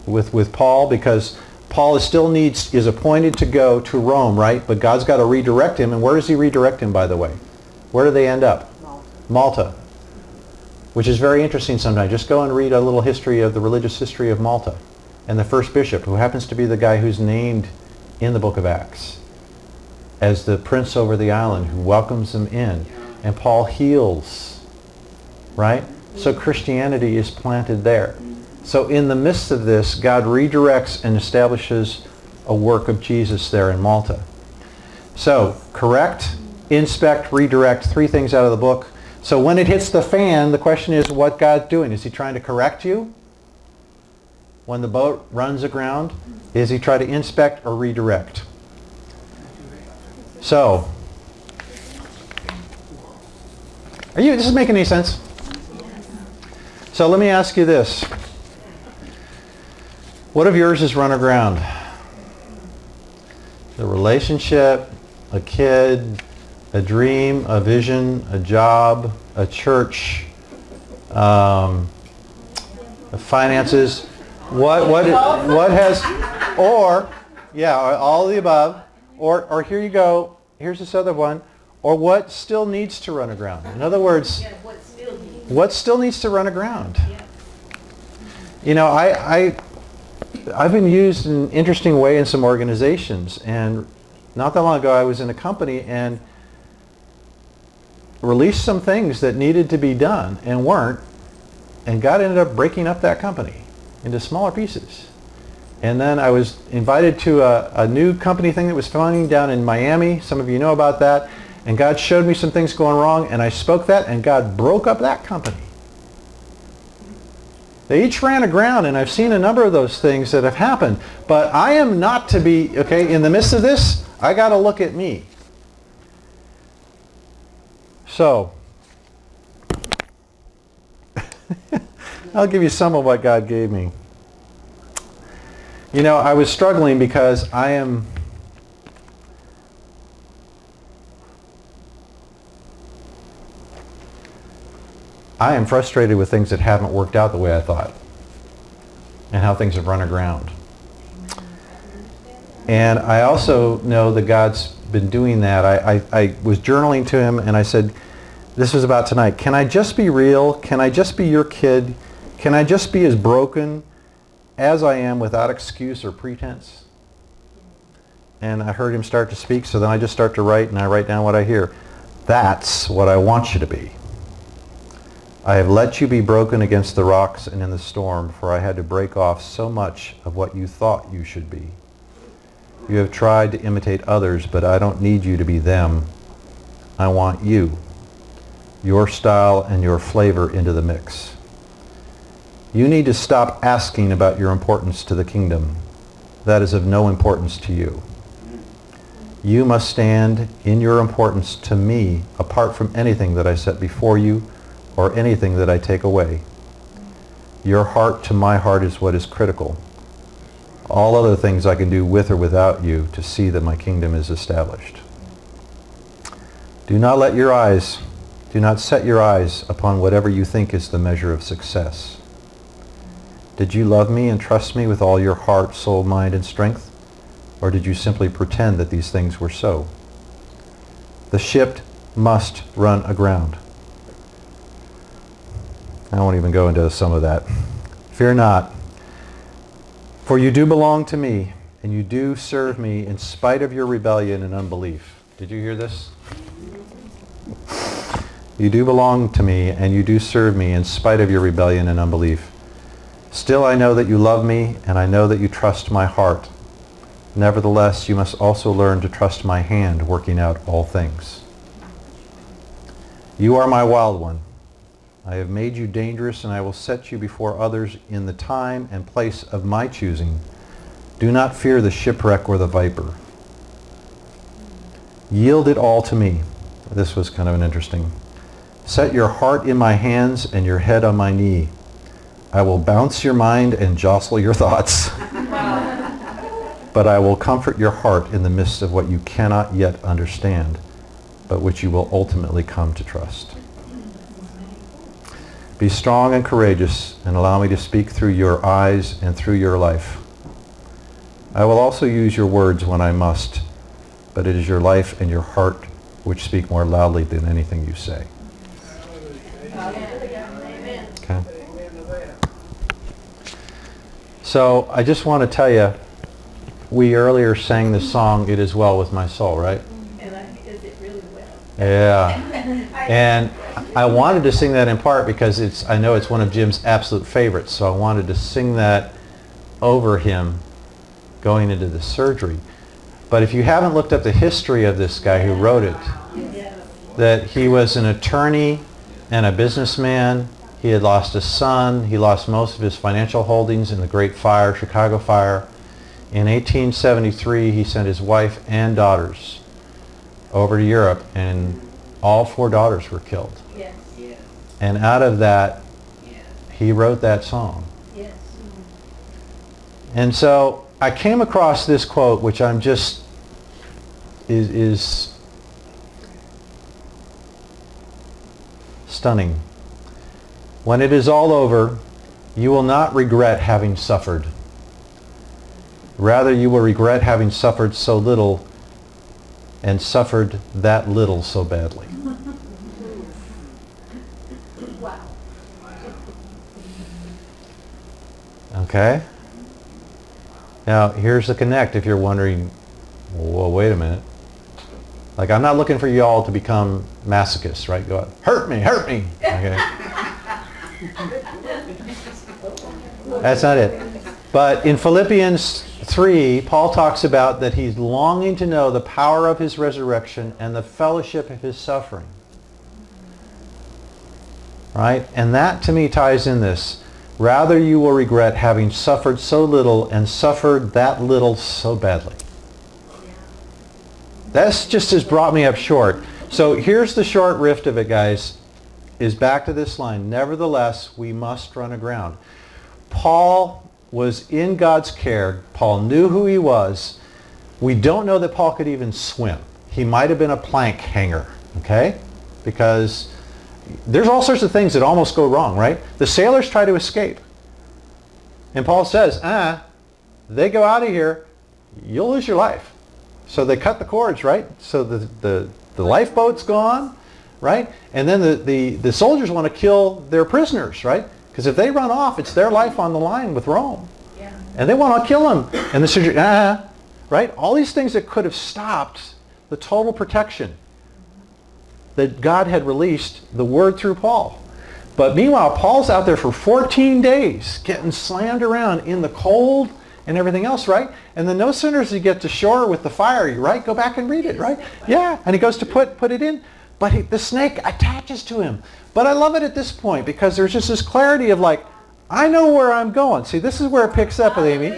with Paul, because Paul is appointed to go to Rome, right? But God's got to redirect him. And where does he redirect him, by the way? Where do they end up? Malta. Which is very interesting sometimes. Just go and read a little history of the religious history of Malta. And the first bishop, who happens to be the guy who's named in the book of Acts as the prince over the island, who welcomes them in. And Paul heals, right? So Christianity is planted there. So in the midst of this, God redirects and establishes a work of Jesus there in Malta. So correct, inspect, redirect, 3 things out of the book. So when it hits the fan, the question is what God's doing. Is he trying to correct you? When the boat runs aground, is he trying to inspect or redirect? So, this is making any sense? So let me ask you this. What of yours is run aground? A relationship, a kid, a dream, a vision, a job, a church, finances. What has, or, all of the above, or here you go, here's this other one, or what still needs to run aground? In other words, what still needs to run aground? I've been used in an interesting way in some organizations, and not that long ago I was in a company and released some things that needed to be done and weren't, and God ended up breaking up that company into smaller pieces. And then I was invited to a new company thing that was founding down in Miami. Some of you know about that. And God showed me some things going wrong, and I spoke that, and God broke up that company. They each ran aground, and I've seen a number of those things that have happened. But I am not to be, in the midst of this, I got to look at me. So, I'll give you some of what God gave me. I was struggling because I am frustrated with things that haven't worked out the way I thought and how things have run aground. And I also know that God's been doing that. I was journaling to him and I said, this was about tonight. Can I just be real? Can I just be your kid? Can I just be as broken as I am without excuse or pretense? And I heard him start to speak, so then I just start to write, and I write down what I hear. That's what I want you to be. I have let you be broken against the rocks and in the storm, for I had to break off so much of what you thought you should be. You have tried to imitate others, but I don't need you to be them. I want you, your style and your flavor into the mix. You need to stop asking about your importance to the kingdom. That is of no importance to you. You must stand in your importance to me apart from anything that I set before you or anything that I take away. Your heart to my heart is what is critical. All other things I can do with or without you to see that my kingdom is established. Do not set your eyes upon whatever you think is the measure of success. Did you love me and trust me with all your heart, soul, mind, and strength? Or did you simply pretend that these things were so? The ship must run aground. I won't even go into some of that. Fear not, for you do belong to me, and you do serve me in spite of your rebellion and unbelief. Did you hear this? You do belong to me, and you do serve me in spite of your rebellion and unbelief. Still I know that you love me, and I know that you trust my heart. Nevertheless, you must also learn to trust my hand, working out all things. You are my wild one. I have made you dangerous, and I will set you before others in the time and place of my choosing. Do not fear the shipwreck or the viper. Yield it all to me. This was kind of an interesting. Set your heart in my hands and your head on my knee. I will bounce your mind and jostle your thoughts. But I will comfort your heart in the midst of what you cannot yet understand, but which you will ultimately come to trust. Be strong and courageous, and allow me to speak through your eyes and through your life. I will also use your words when I must, but it is your life and your heart which speak more loudly than anything you say. Okay. So I just want to tell you, we earlier sang the song, It Is Well With My Soul, right? And is it really well? Yeah. And I wanted to sing that in part because I know it's one of Jim's absolute favorites, so I wanted to sing that over him going into the surgery. But if you haven't looked up the history of this guy who wrote it, that he was an attorney and a businessman. He had lost a son. He lost most of his financial holdings in the Great Fire, Chicago Fire. In 1873, he sent his wife and daughters over to Europe, and all 4 daughters were killed. Yes. Yes. And out of that, Yes. he wrote that song. Yes. And so I came across this quote, which I'm just is stunning. When it is all over, you will not regret having suffered. Rather, you will regret having suffered so little and suffered that little so badly. Wow. Okay? Now, here's the connect if you're wondering, well, wait a minute. Like, I'm not looking for you all to become masochists, right? Go out, hurt me, hurt me. Okay? That's not it. But in Philippians 3, Paul talks about that he's longing to know the power of his resurrection and the fellowship of his suffering. Right? And that to me ties in this. Rather you will regret having suffered so little and suffered that little so badly. That's just has brought me up short. So here's the short riff of it, guys, is back to this line. Nevertheless, we must run aground. Paul was in God's care. Paul knew who he was. We don't know that Paul could even swim. He might have been a plank hanger, okay? Because there's all sorts of things that almost go wrong, right? The sailors try to escape. And Paul says, they go out of here, you'll lose your life. So they cut the cords, right? So the lifeboat's gone, right? And then the soldiers want to kill their prisoners, right? Because if they run off, it's their life on the line with Rome. Yeah. And they want to kill them. And the soldier, right? All these things that could have stopped the total protection that God had released the word through Paul. But meanwhile, Paul's out there for 14 days getting slammed around in the cold and everything else, right? And then no sooner does he get to shore with the fire, right? Go back and read it, right? Yeah, and he goes to put it in, but the snake attaches to him. But I love it at this point because there's just this clarity of like, I know where I'm going. See, this is where it picks up with Amy.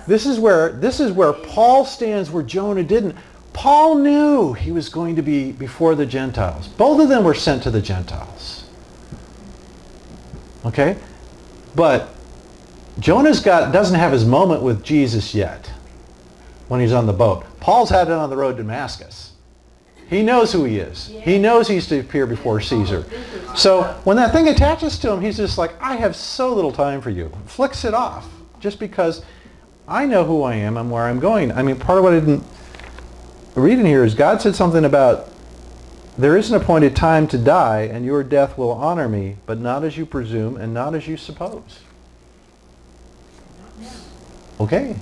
This is where Paul stands where Jonah didn't. Paul knew he was going to be before the Gentiles. Both of them were sent to the Gentiles. Okay? But Jonah doesn't have his moment with Jesus yet when he's on the boat. Paul's had it on the road to Damascus. He knows who he is. He knows he's to appear before Caesar. So when that thing attaches to him, he's just like, I have so little time for you. Flicks it off. Just because I know who I am and where I'm going. I mean, part of what I didn't read in here is God said something about there is an appointed time to die, and your death will honor me, but not as you presume and not as you suppose. Okay.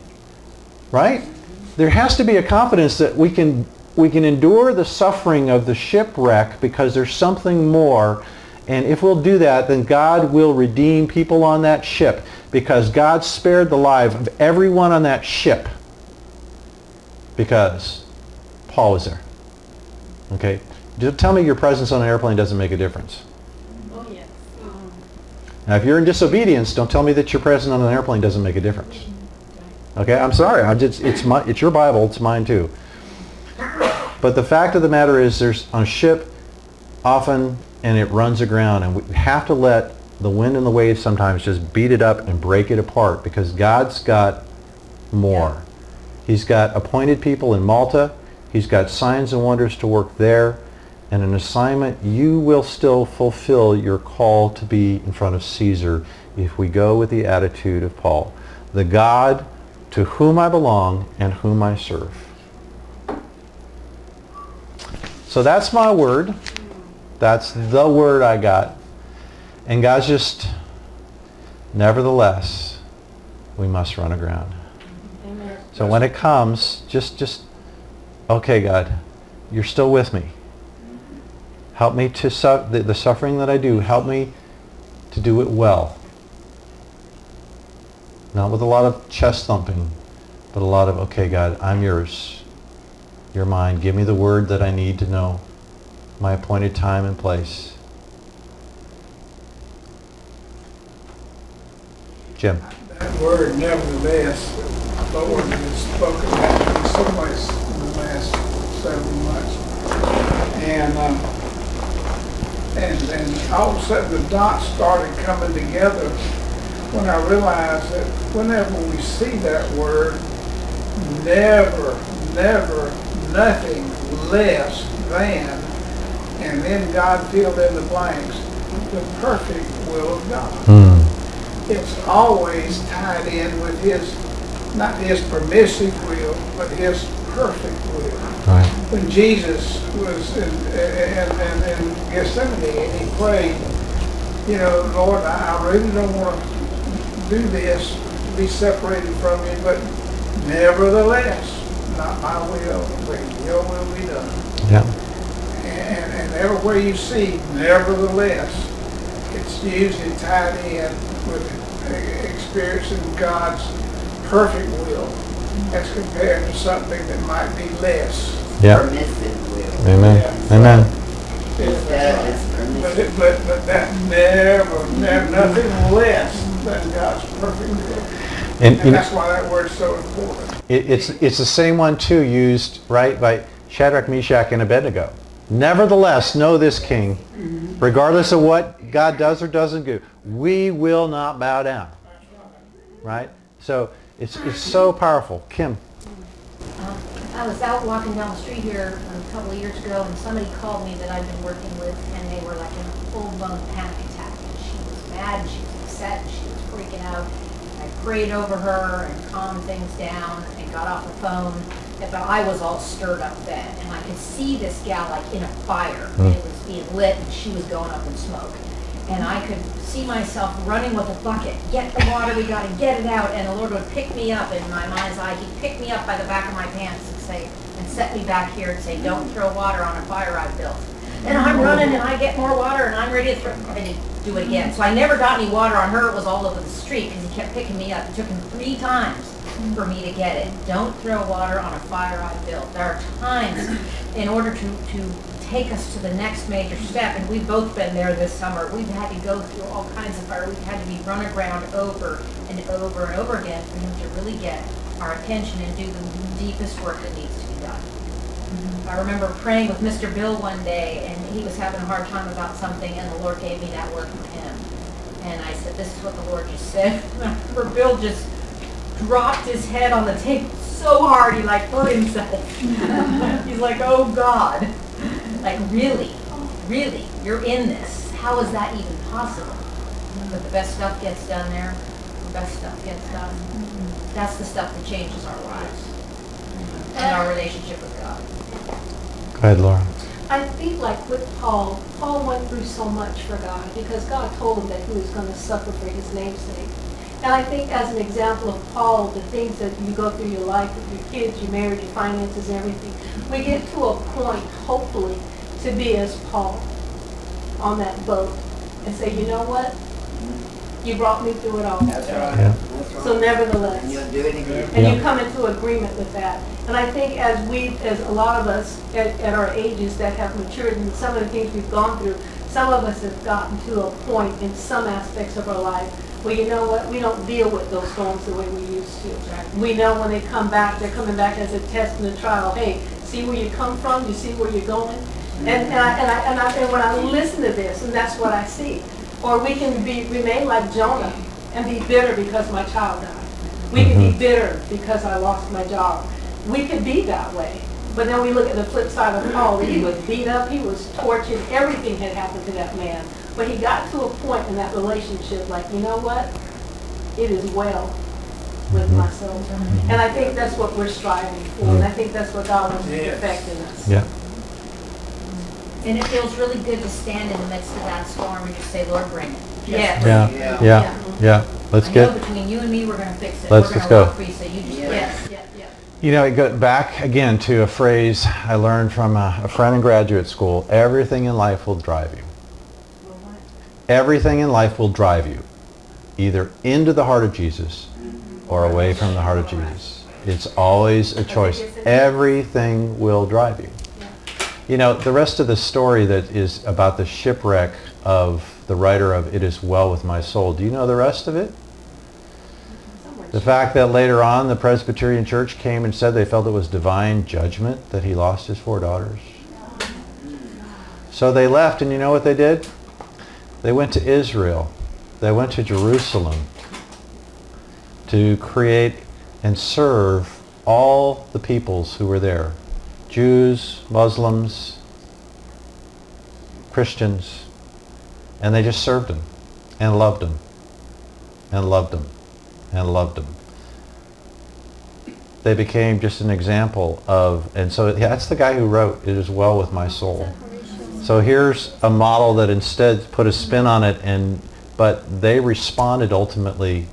Right? There has to be a confidence that we can endure the suffering of the shipwreck because there's something more. And if we'll do that, then God will redeem people on that ship, because God spared the life of everyone on that ship because Paul was there. Okay? Just tell me your presence on an airplane doesn't make a difference. Oh, yes. Now, if you're in disobedience, don't tell me that your presence on an airplane doesn't make a difference. Okay? I'm sorry. It's your Bible. It's mine too. But the fact of the matter is, there's on a ship often, and it runs aground, and we have to let the wind and the waves sometimes just beat it up and break it apart, because God's got more. He's got appointed people in Malta. He's got signs and wonders to work there, and an assignment. You will still fulfill your call to be in front of Caesar if we go with the attitude of Paul, the God to whom I belong and whom I serve. So that's my word. That's the word I got. And God's just, nevertheless, we must run aground. Amen. So when it comes, just, okay, God, you're still with me. Help me to, the suffering that I do, help me to do it well. Not with a lot of chest thumping, but a lot of, okay, God, I'm yours. You're mine. Give me the word that I need to know, my appointed time and place. Jim. That word, nevertheless, the Lord has spoken that to me so much in the last several months. And all of a sudden the dots started coming together when I realized that whenever we see that word, never, nothing less than, and then God filled in the blanks, the perfect will of God. It's always tied in with His, not His permissive will, but His perfect will. Right. When Jesus was in Gethsemane and He prayed, you know, Lord, I really don't want to do this, be separated from You, but nevertheless, not my will, but Your will be done. Yeah. And everywhere you see, nevertheless, it's usually tied in with experiencing God's perfect will as compared to something that might be less. Yeah. Permissive will. Amen. Yeah. Amen. That is permissive. But that never, nothing less than God's perfect will. And That's why that word's so important. it's the same one too, used right by Shadrach, Meshach, and Abednego. Nevertheless, know this, King, regardless of what God does or doesn't do, we will not bow down. Right? So it's so powerful. Kim. I was out walking down the street here a couple of years ago, and somebody called me that I've been working with, and they were like in a full-blown panic attack. And she was mad, she was upset, and she was freaking out. I prayed over her and calmed things down and got off the phone. But I was all stirred up then, and I could see this gal like in a fire. It was being lit, and she was going up in smoke. And I could see myself running with a bucket, get the water, we got to get it out, and the Lord would pick me up in my mind's eye. He'd pick me up by the back of my pants and say, and set me back here and say, don't throw water on a fire I've built. And I'm running, and I get more water, and I'm ready to throw. I didn't do it again. So I never got any water on her. It was all over the street because he kept picking me up. It took him 3 times for me to get it. Don't throw water on a fire I built. There are times in order to take us to the next major step, and we've both been there this summer. We've had to go through all kinds of fire. We've had to be run aground over and over and over again for him to really get our attention and do the deepest work that needs to be done. I remember praying with Mr. Bill one day, and he was having a hard time about something, and the Lord gave me that word from him. And I said, this is what the Lord just said. And I remember Bill just dropped his head on the table so hard he like hurt himself. He's like, oh God. Like, really, you're in this. How is that even possible? But the best stuff gets done there. best stuff gets done. That's the stuff that changes our lives and our relationship with God. Go ahead, Laura. I think like with Paul went through so much for God because God told him that he was going to suffer for his name's sake. And I think as an example of Paul, the things that you go through your life with your kids, your marriage, your finances, everything, we get to a point, hopefully, to be as Paul on that boat and say, you know what? You brought me through it all. That's right. Yeah. That's right. So nevertheless. And you'll do it again. And Yeah. you come into agreement with that. And I think as a lot of us at our ages that have matured and some of the things we've gone through, some of us have gotten to a point in some aspects of our life where, you know what, we don't deal with those storms the way we used to. We know when they come back, they're coming back as a test and a trial. Hey, see where you come from? You see where you're going? And when I listen to this, and that's what I see. Or we can remain like Jonah and be bitter because my child died. We can be bitter because I lost my job. We could be that way. But then we look at the flip side of Paul. He was beat up, he was tortured, everything had happened to that man. But he got to a point in that relationship like, you know what? It is well with my soul. And I think that's what we're striving for. And I think that's what God wants to perfect in us. Yeah. And it feels really good to stand in the midst of that storm and just say, Lord, bring it. Yes. Yeah. Yeah. Yeah. Yeah. Let's I know get. between you and me, we're going to fix it. Let's We're just going to go. walk for you, so you just Yes. Yeah, yeah. You know, it goes back again to a phrase I learned from a friend in graduate school. Everything in life will drive you. Everything in life will drive you either into the heart of Jesus or away from the heart of Jesus. It's always a choice. Everything will drive you. You know, the rest of the story that is about the shipwreck of the writer of It Is Well With My Soul, do you know the rest of it? The fact that later on the Presbyterian Church came and said they felt it was divine judgment that he lost his 4 daughters. So they left, and you know what they did? They went to Israel. They went to Jerusalem to create and serve all the peoples who were there. Jews, Muslims, Christians, and they just served them and loved them and loved them and loved them. They became just an example of, and so that's the guy who wrote It Is Well With My Soul. So here's a model that instead put a spin on it, but they responded ultimately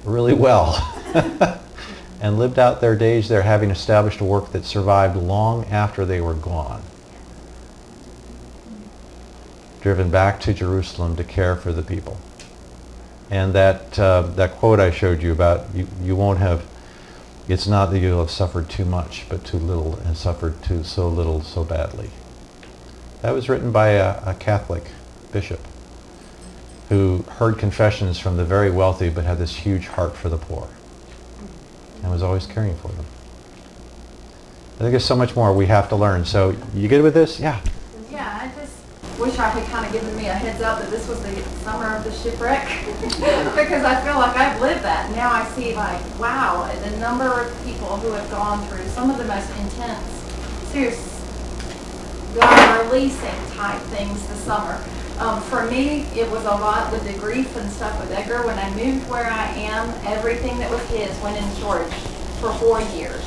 really well and lived out their days there, having established a work that survived long after they were gone. Driven back to Jerusalem to care for the people. And that quote I showed you about, you won't have, it's not that you'll have suffered too much, but too little, and suffered so little so badly. That was written by a Catholic bishop who heard confessions from the very wealthy but had this huge heart for the poor and was always caring for them. I think there's so much more we have to learn. So you good with this? Yeah. Yeah, I just wish I had kind of given me a heads up that this was the summer of the shipwreck because I feel like I've lived that. Now I see like, wow, the number of people who have gone through some of the most intense, serious, God releasing type things this summer. For me, it was a lot with the grief and stuff with Edgar. When I moved where I am, everything that was his went in storage for 4 years.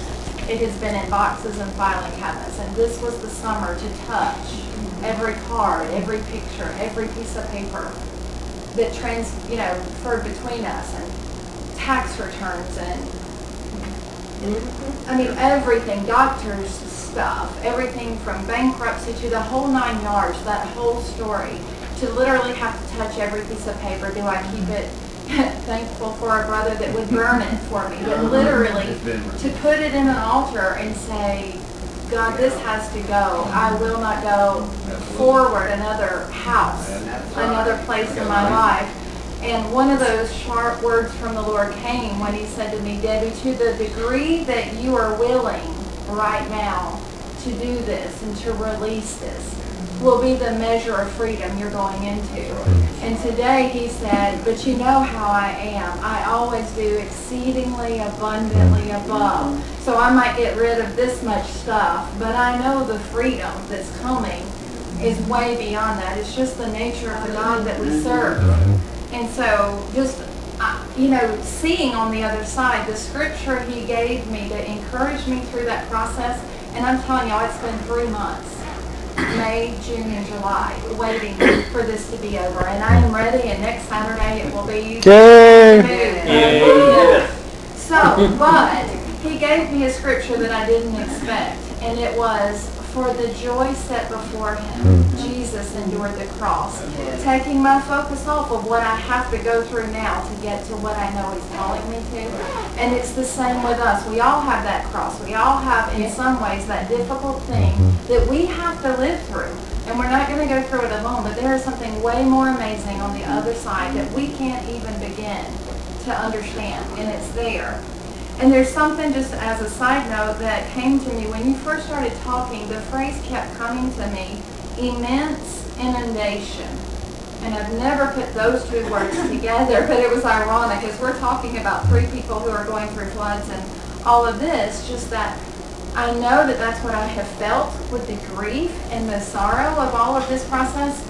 It has been in boxes and filing cabinets, and this was the summer to touch every card, every picture, every piece of paper that transferred between us, and tax returns, and I mean everything, doctors stuff, everything from bankruptcy to the whole 9 yards, that whole story. To literally have to touch every piece of paper. Do I keep it? Thankful for a brother that would burn it for me, but literally to put it in an altar and say, God, this has to go. I will not go forward another house, another place in my life. And one of those sharp words from the Lord came when he said to me, Debbie, to the degree that you are willing right now to do this and to release this will be the measure of freedom you're going into. And today he said, but you know how I am. I always do exceedingly abundantly above. So I might get rid of this much stuff, but I know the freedom that's coming is way beyond that. It's just the nature of the God that we serve. And so just, seeing on the other side the scripture he gave me to encourage me through that process. And I'm telling y'all, it's been 3 months. May, June, and July, waiting for this to be over. And I am ready, and next Saturday it will be Yay! So, but he gave me a scripture that I didn't expect, and it was, for the joy set before him, Jesus endured the cross, taking my focus off of what I have to go through now to get to what I know he's calling me to. And it's the same with us. We all have that cross. We all have, in some ways, that difficult thing that we have to live through. And we're not going to go through it alone, but there is something way more amazing on the other side that we can't even begin to understand, and it's there. And there's something, just as a side note, that came to me when you first started talking. The phrase kept coming to me, immense inundation. And I've never put those two words together, but it was ironic as we're talking about 3 people who are going through floods and all of this, just that I know that that's what I have felt with the grief and the sorrow of all of this process.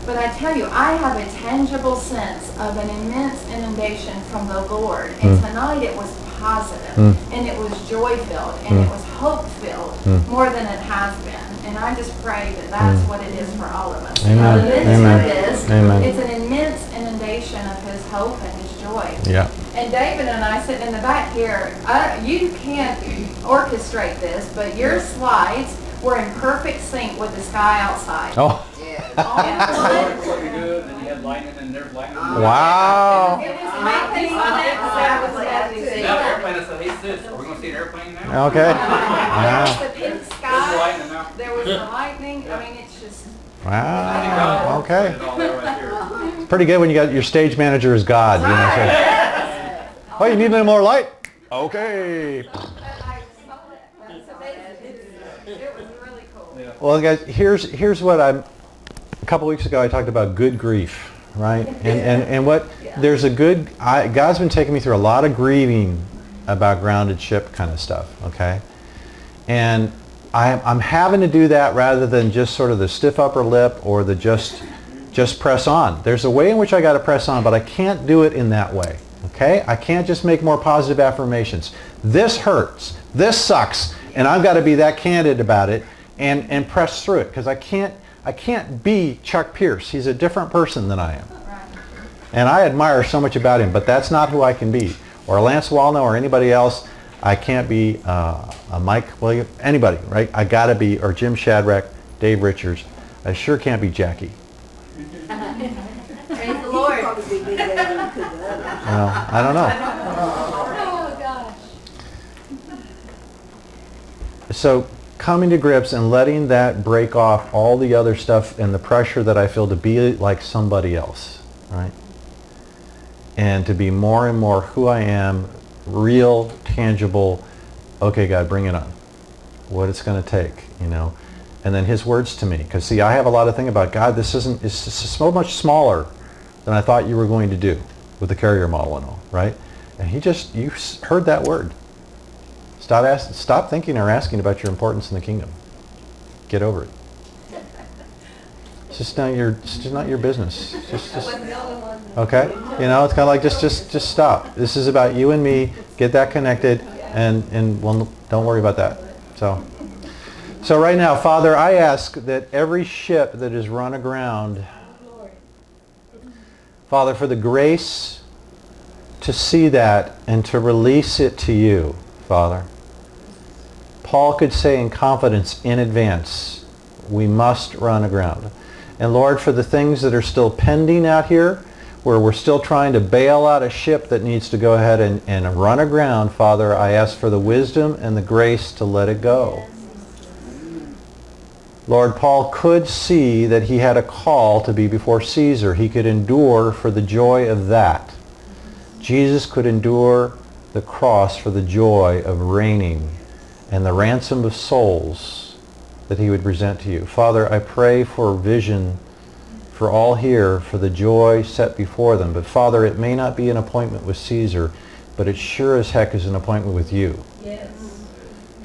But I tell you, I have a tangible sense of an immense inundation from the Lord. And tonight it was positive, and it was joy-filled, and it was hope-filled, more than it has been. And I just pray that that's what it is for all of us. Amen. In the midst Amen. of this, Amen. it's an immense inundation of his hope and his joy. Yeah. And David and I sitting in the back here, you can't orchestrate this, but your slides were in perfect sync with the sky outside. Oh. Looking good, and you had lightning, and there's lightning. Wow. It was amazing. That was amazing. Now the airplane, I said, hey sis, are we going to see an airplane now? Okay. There was Wow. the pink There's the sky. lightning now. There was the lightning. I mean, it's just. Wow. Okay. It's all there right here. It's pretty good when you got your stage manager is God. You know, so, oh, you need a little more light? Okay. It was really cool. Well, guys, here's what a couple weeks ago I talked about good grief, right? And what there's a good God's been taking me through a lot of grieving about grounded ship kind of stuff, okay? And I'm having to do that rather than just sort of the stiff upper lip or the just press on. There's a way in which I got to press on, but I can't do it in that way, okay? I can't just make more positive affirmations. This hurts. This sucks. And I've got to be that candid about it and press through it, because I can't be Chuck Pierce. He's a different person than I am. And I admire so much about him, but that's not who I can be. Or Lance Wallno or anybody else. I can't be a Mike Williams, anybody, right? I got to be, or Jim Shadrach, Dave Richards. I sure can't be Jackie. Praise the Lord. I don't know. Oh, gosh. So coming to grips and letting that break off all the other stuff and the pressure that I feel to be like somebody else, right? And to be more and more who I am, real, tangible, okay, God, bring it on. What it's going to take, you know. And then his words to me. Because, see, I have a lot of thing about, God, it's so much smaller than I thought you were going to do with the carrier model and all, right? And you heard that word. Stop thinking or asking about your importance in the kingdom. Get over it. It's just not your business. Just okay? You know, it's kind of like just stop. This is about you and me. Get that connected, and well, don't worry about that. So right now, Father, I ask that every ship that is run aground, Father, for the grace to see that and to release it to you, Father. Paul could say in confidence in advance, we must run aground. And Lord, for the things that are still pending out here, where we're still trying to bail out a ship that needs to go ahead and run aground, Father, I ask for the wisdom and the grace to let it go. Lord, Paul could see that he had a call to be before Caesar. He could endure for the joy of that. Jesus could endure the cross for the joy of reigning and the ransom of souls that he would present to you. Father, I pray for vision for all here, for the joy set before them. But Father, it may not be an appointment with Caesar, but it sure as heck is an appointment with you. Yes.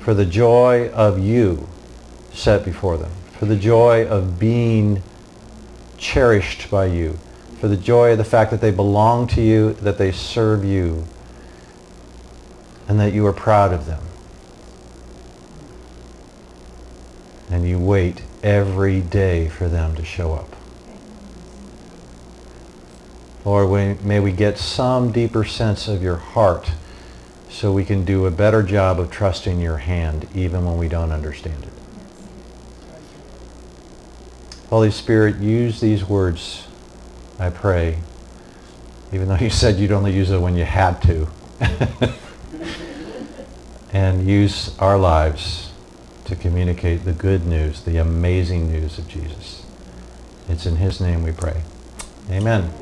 For the joy of you set before them. For the joy of being cherished by you. for the joy of the fact that they belong to you, that they serve you, and that you are proud of them. And you wait every day for them to show up. Lord, may we get some deeper sense of your heart so we can do a better job of trusting your hand even when we don't understand it. Holy Spirit, use these words, I pray, even though you said you'd only use it when you had to. And use our lives to communicate the good news, the amazing news of Jesus. It's in his name we pray. Amen.